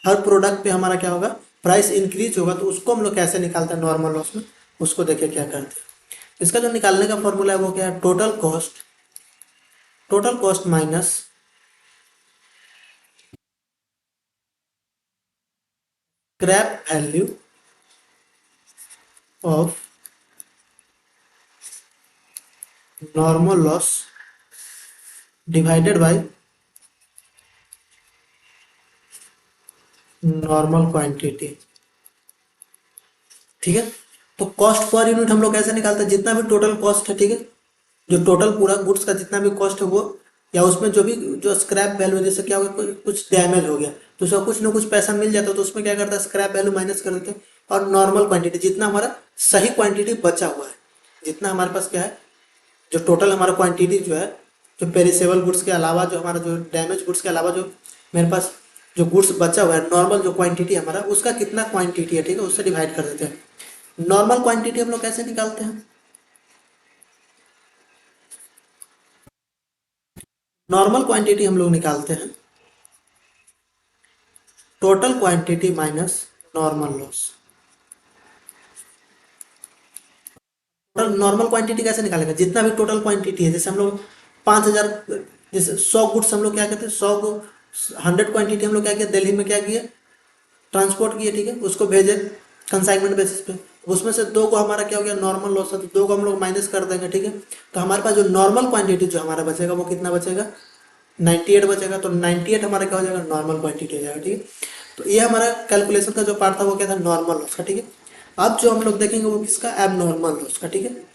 हर प्रोडक्ट पे हमारा क्या होगा, प्राइस इंक्रीज होगा, तो उसको हम लोग कैसे निकालते हैं नॉर्मल लॉस में, उसको देखिए क्या करते हैं। इसका जो निकालने का फॉर्मूला है वो क्या है, total cost minus scrap value of normal loss divided by normal quantity. ठीक है, तो कॉस्ट पर यूनिट हम लोग कैसे निकालते हैं, जितना भी टोटल कॉस्ट है। ठीक है, जो टोटल पूरा गुड्स का जितना भी कॉस्ट है वो, या उसमें जो भी जो स्क्रैप वैल्यू, जैसे क्या होगा, कुछ डैमेज हो गया तो उसका कुछ ना कुछ पैसा मिल जाता है, तो उसमें क्या करता है, स्क्रैप वैल्यू माइनस कर देते हैं। और नॉर्मल क्वांटिटी जितना हमारा सही क्वांटिटी बचा हुआ है, जितना हमारे पास क्या है, जो टोटल हमारा क्वांटिटी जो है, जो पेरिसेबल गुड्स के अलावा, जो हमारा जो डैमेज गुड्स के अलावा जो मेरे पास जो गुड्स बचा हुआ है, नॉर्मल जो क्वांटिटी हमारा, उसका कितना क्वांटिटी है, ठीक है, उससे डिवाइड कर देते हैं। नॉर्मल क्वांटिटी हम लोग कैसे निकालते हैं, नॉर्मल क्वांटिटी हम लोग निकालते हैं total quantity minus normal loss. Total normal quantity कैसे निकालेंगे, जितना भी टोटल क्वांटिटी है, जैसे हम लोग 5,000, जैसे 100 गुड्स हम लोग क्या कहते हैं, 100 को 100 क्वांटिटी हम लोग क्या किया, दिल्ली में क्या किया, ट्रांसपोर्ट किए। ठीक है, उसको भेजे कंसाइनमेंट बेसिस पे, उसमें से 2 को हमारा क्या हो गया, नॉर्मल लॉस है, तो 2 को हम लोग माइनस कर देंगे। ठीक है, तो हमारे पास जो नॉर्मल क्वांटिटी जो हमारा बचेगा वो कितना बचेगा, 98 बचेगा। तो 98 हमारा क्या हो जाएगा, नॉर्मल क्वांटिटी हो जाएगा। ठीक है, तो ये हमारा कैलकुलेशन का जो पार्ट था वो क्या था, नॉर्मल लॉस का, ठीक है। अब जो हम लोग देखेंगे वो किसका, एब नॉर्मल लॉस का, ठीक है।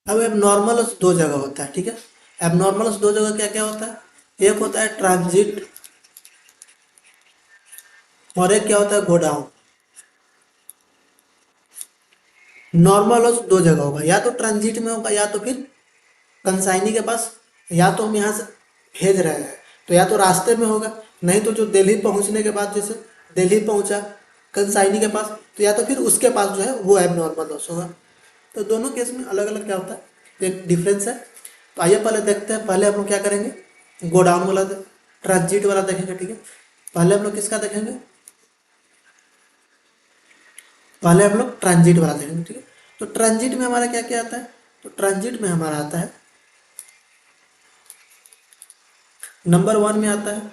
अब एब नॉर्मल लॉस दो जगह होता है, ठीक है। एब नॉर्मल लॉस दो जगह क्या क्या होता है, एक होता है ट्रांजिट और एक क्या होता है, गोडाउन। नॉर्मल लॉस दो जगह होगा, या तो ट्रांजिट में होगा या तो फिर कंसाइनी के पास, या तो हम यहाँ से भेज रहे हैं तो या तो रास्ते में होगा, नहीं तो जो दिल्ली पहुँचने के बाद जैसे दिल्ली पहुँचा कंसाइनी के पास, तो या तो फिर उसके पास जो है वो एब नॉर्मल लॉस होगा। तो दोनों केस में अलग अलग क्या होता है, एक डिफरेंस है। तो आइए पहले देखते हैं, पहले हम लोग क्या करेंगे, गोडाउन वाला ट्रांजिट वाला देखेंगे, ठीक है। पहले हम लोग किसका देखेंगे, पहले हम लोग ट्रांजिट वाला देखेंगे, ठीक है। तो ट्रांजिट में हमारा क्या क्या आता है, तो ट्रांजिट में हमारा आता है, नंबर वन में आता है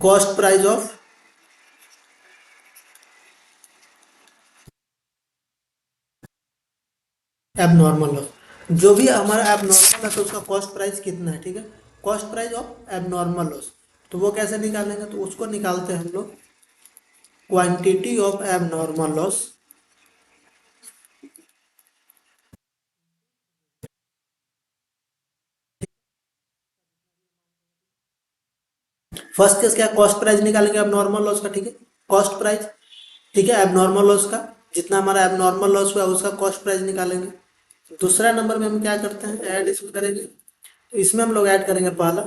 cost price of abnormal loss. जो भी हमारा एबनॉर्मल है तो उसका कॉस्ट प्राइस कितना है, ठीक है। Cost price of abnormal loss, तो वो कैसे निकालेंगे, तो उसको निकालते हैं हम लोग quantity of abnormal loss. First case क्या, कॉस्ट प्राइस निकालेंगे एबनॉर्मल लॉस का, ठीक है। कॉस्ट प्राइस, ठीक है, एबनॉर्मल लॉस का जितना हमारा एबनॉर्मल लॉस हुआ उसका कॉस्ट प्राइस निकालेंगे। दूसरा नंबर में हम क्या करते हैं, ऐड इसमें करेंगे, तो इसमें हम लोग ऐड करेंगे पहला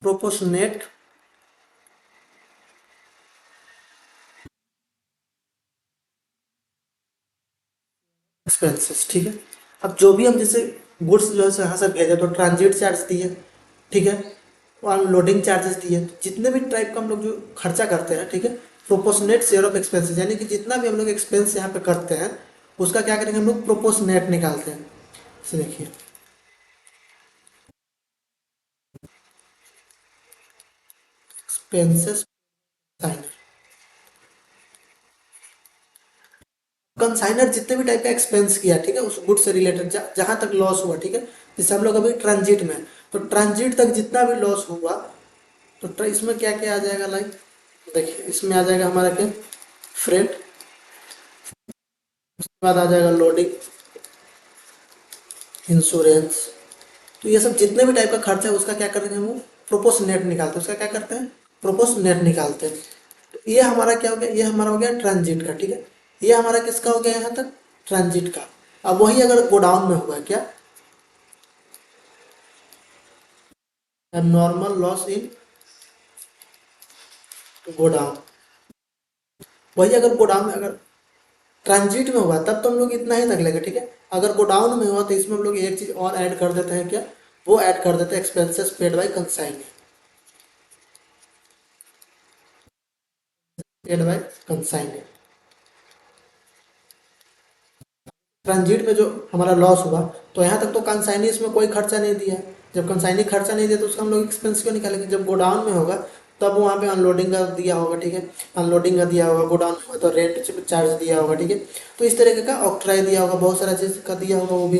प्रोपोर्शनेट एक्सपेंसेस, ठीक है। अब जो भी हम जैसे गुड्स जो है यहाँ से भेजे तो ट्रांजिट चार्ज दिए, ठीक है, और अनलोडिंग चार्जेस दिए, तो जितने भी टाइप का हम लोग जो खर्चा करते हैं, ठीक है, प्रोपोर्शनेट शेयर ऑफ एक्सपेंसेस, यानी कि जितना भी हम लोग एक्सपेंस यहाँ पे करते हैं उसका क्या करेंगे हम लोग, प्रोपोर्शनेट निकालते हैं। इसे देखिए, एक्सपेंसेस कंसाइनर जितने भी टाइप का एक्सपेंस किया, ठीक है, उस गुड से रिलेटेड जहाँ तक लॉस हुआ, ठीक है। जैसे हम लोग अभी ट्रांजिट में, तो ट्रांजिट तक जितना भी लॉस हुआ तो इसमें क्या क्या आ जाएगा, लाइक देखिए इसमें आ जाएगा हमारा क्या, फ्रेट, उसके बाद आ जाएगा लोडिंग, इंश्योरेंस। तो ये सब जितने भी टाइप का खर्चा है उसका क्या करेंगे हम, प्रोपोर्शनेट निकालते हैं, उसका क्या करते हैं, प्रोपोर्शनेट निकालते हैं। तो ये हमारा क्या हो गया, ये हमारा हो गया ट्रांजिट का, ठीक है। ये हमारा किसका हो गया यहाँ तक, ट्रांजिट का। अब वही अगर गोडाउन में हुआ क्या, नॉर्मल लॉस इन गोडाउन, वही अगर गोडाउन में अगर ट्रांजिट में हुआ तब तो हम लोग इतना ही तक लेंगे, ठीक है। अगर गोडाउन में हुआ तो इसमें हम लोग एक चीज़ और ऐड कर देते हैं, क्या, वो ऐड कर देते हैं expenses paid by consignee, paid by consignee. Transit में जो हमारा लॉस हुआ तो यहाँ तक तो कंसाइनी इसमें कोई खर्चा नहीं दिया है। जब कंसाइनी खर्चा नहीं दिया तो उसका हम लोग एक्सपेंस क्यों निकालेंगे, जब गोडाउन में होगा तब वहाँ पे अनलोडिंग का दिया होगा, ठीक है, अनलोडिंग का दिया होगा, गोडाउन में होगा तो रेंट चार्ज दिया होगा, ठीक है। तो इस तरीके का ऑक्ट्राई दिया होगा, बहुत सारा चीज़ का दिया होगा वो भी।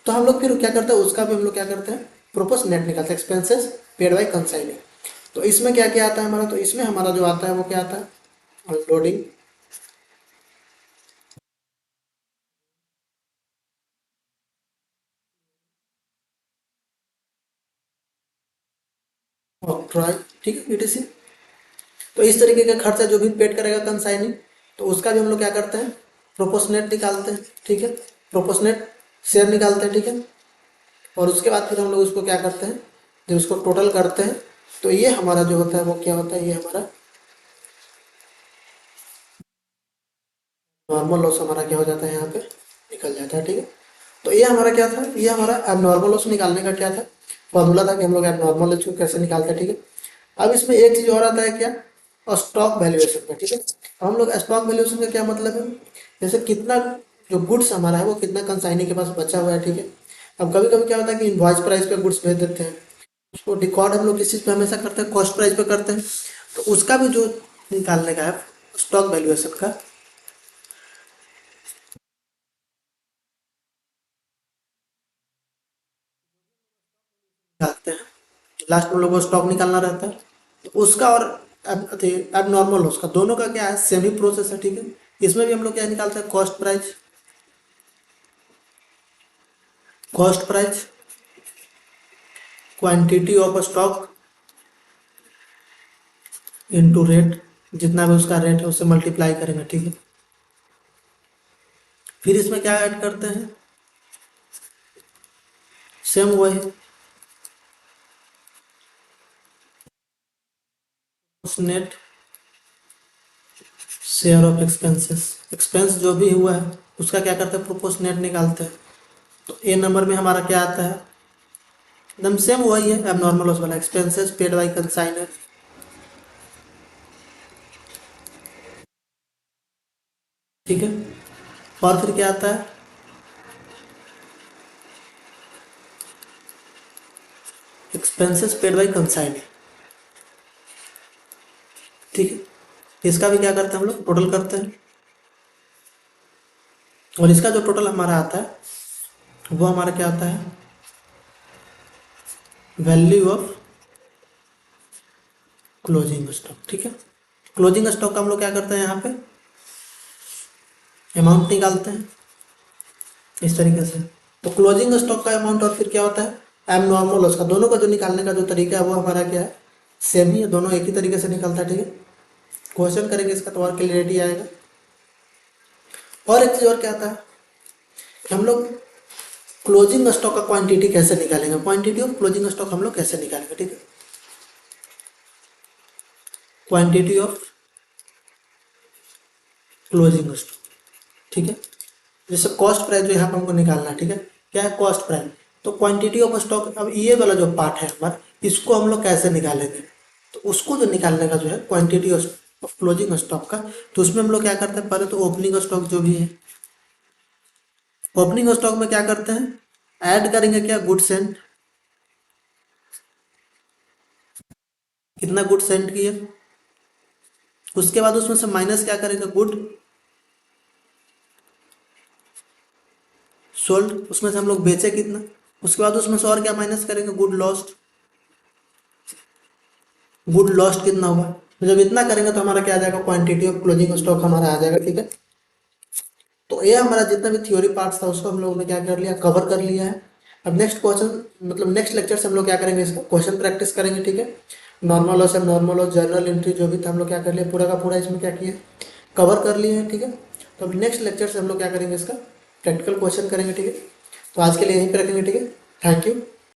तो हम लोग फिर क्या करते हैं, उसका भी हम लोग क्या करते हैं, प्रोपोर्शनेट निकालते हैं, एक्सपेंसेस पेड बाय कंसाइनी। तो इसमें क्या क्या आता है हमारा, तो इसमें हमारा जो आता है वो क्या आता है, अनलोडिंग, ऑक्ट्राई, ठीक है, ईटीसी। तो इस तरीके का खर्चा जो भी पेड करेगा कंसाइनी, तो उसका भी हम लोग क्या करते हैं, प्रोपोर्शनेट निकालते हैं, ठीक है, प्रोपोर्शनेट शेयर निकालते हैं, ठीक है। और उसके बाद फिर हम लोग उसको क्या करते हैं, जब उसको टोटल करते हैं तो ये हमारा जो होता है वो क्या होता है, ये हमारा नॉर्मल लॉस हमारा क्या हो जाता है, यहाँ पे निकल जाता है, ठीक है। तो ये हमारा क्या था, ये हमारा एबनॉर्मल लॉस निकालने का क्या था, फॉर्मूला था कि हम लोग एबनॉर्मल लॉस को कैसे निकालते हैं, ठीक है। अब इसमें एक चीज़ और आता है क्या, स्टॉक वैल्यूएशन का, ठीक है। हम लोग स्टॉक वैल्यूएशन का क्या मतलब है, जैसे कितना जो गुड्स हमारा है वो कितना कंसाइनी के पास बचा हुआ है, ठीक है। अब कभी कभी क्या होता है कि इनवॉइस प्राइस पे गुड्स भेज देते हैं, उसको रिकॉर्ड हम लोग किस चीज़ पे हमेशा करते हैं, कॉस्ट प्राइस पे करते हैं। तो उसका भी जो निकालने का है स्टॉक वैल्यूएशन का निकालते हैं, लास्ट में हम लोग को स्टॉक निकालना रहता है, तो उसका और अब नॉर्मल लॉस का दोनों का क्या है, सेम ही प्रोसेस है, ठीक है। इसमें भी हम लोग क्या निकालते हैं, cost price quantity of stock into rate, जितना भी उसका रेट है उससे मल्टीप्लाई करेंगे, ठीक है। फिर इसमें क्या ऐड करते हैं, सेम वही net share of expenses, expense जो भी हुआ है उसका क्या करते हैं, प्रोपोर्शनेट निकालते हैं। तो ए नंबर में हमारा क्या आता है, एकदम सेम वही है, अब नॉर्मल लॉस वाला, एक्सपेंसेस पेड बाई कंसाइनर, ठीक है। और फिर क्या आता है, एक्सपेंसेस पेड बाई कंसाइनर, ठीक है। इसका भी क्या करते हैं हम लोग, टोटल करते हैं, और इसका जो टोटल हमारा आता है वो हमारा क्या आता है, वैल्यू ऑफ क्लोजिंग स्टॉक, ठीक है। क्लोजिंग स्टॉक का हम लोग क्या करते हैं, यहाँ पे अमाउंट निकालते हैं इस तरीके से। तो क्लोजिंग स्टॉक का अमाउंट और फिर क्या होता है एम नॉर्मल लॉस का, दोनों का जो निकालने का जो तरीका है वो हमारा क्या है, सेम ही है, दोनों एक ही तरीके से निकलता है, ठीक है। क्वेश्चन करेंगे इसका तो और क्लियरिटी आएगा। और एक चीज़ और क्या आता है, हम लोग क्लोजिंग स्टॉक का क्वांटिटी कैसे निकालेंगे, क्वांटिटी ऑफ क्लोजिंग स्टॉक हम लोग कैसे निकालेंगे, ठीक है। क्वांटिटी ऑफ क्लोजिंग स्टॉक, ठीक है। जैसे कॉस्ट प्राइस जो यहाँ पर हमको निकालना है, ठीक है, क्या है कॉस्ट प्राइस, तो क्वांटिटी ऑफ स्टॉक, अब ये वाला जो पार्ट है हमारा, इसको हम लोग कैसे निकालेंगे, तो उसको जो निकालने का जो है क्वांटिटी ऑफ क्लोजिंग स्टॉक का, तो उसमें हम लोग क्या करते हैं, पहले तो ओपनिंग स्टॉक जो भी है, ओपनिंग स्टॉक में क्या करते हैं, ऐड करेंगे क्या, गुड सेंट, कितना गुड सेंट किया, उसके बाद उसमें से माइनस क्या करेंगे, गुड सोल्ड, उसमें से हम लोग बेचे कितना, उसके बाद उसमें से और क्या माइनस करेंगे, गुड लॉस्ट, गुड लॉस्ट कितना हुआ, तो जब इतना करेंगे तो हमारा क्या आ जाएगा, क्वांटिटी ऑफ क्लोजिंग स्टॉक हमारा आ जाएगा, ठीक है। तो ये हमारा जितना भी थ्योरी पार्ट्स था उसको हम लोगों ने क्या कर लिया, कवर कर लिया है। अब नेक्स्ट क्वेश्चन मतलब नेक्स्ट लेक्चर से हम लोग क्या करेंगे, इसका क्वेश्चन प्रैक्टिस करेंगे, ठीक है। Normal loss, normal loss, journal entry जो भी था हम लोग क्या कर लिया, पूरा का पूरा इसमें क्या किया, कवर कर लिए हैं, ठीक है। तो अब नेक्स्ट लेक्चर से हम लोग क्या करेंगे, इसका प्रैक्टिकल क्वेश्चन करेंगे, ठीक है। तो आज के लिए यहीं पर रखेंगे, ठीक है। Thank you.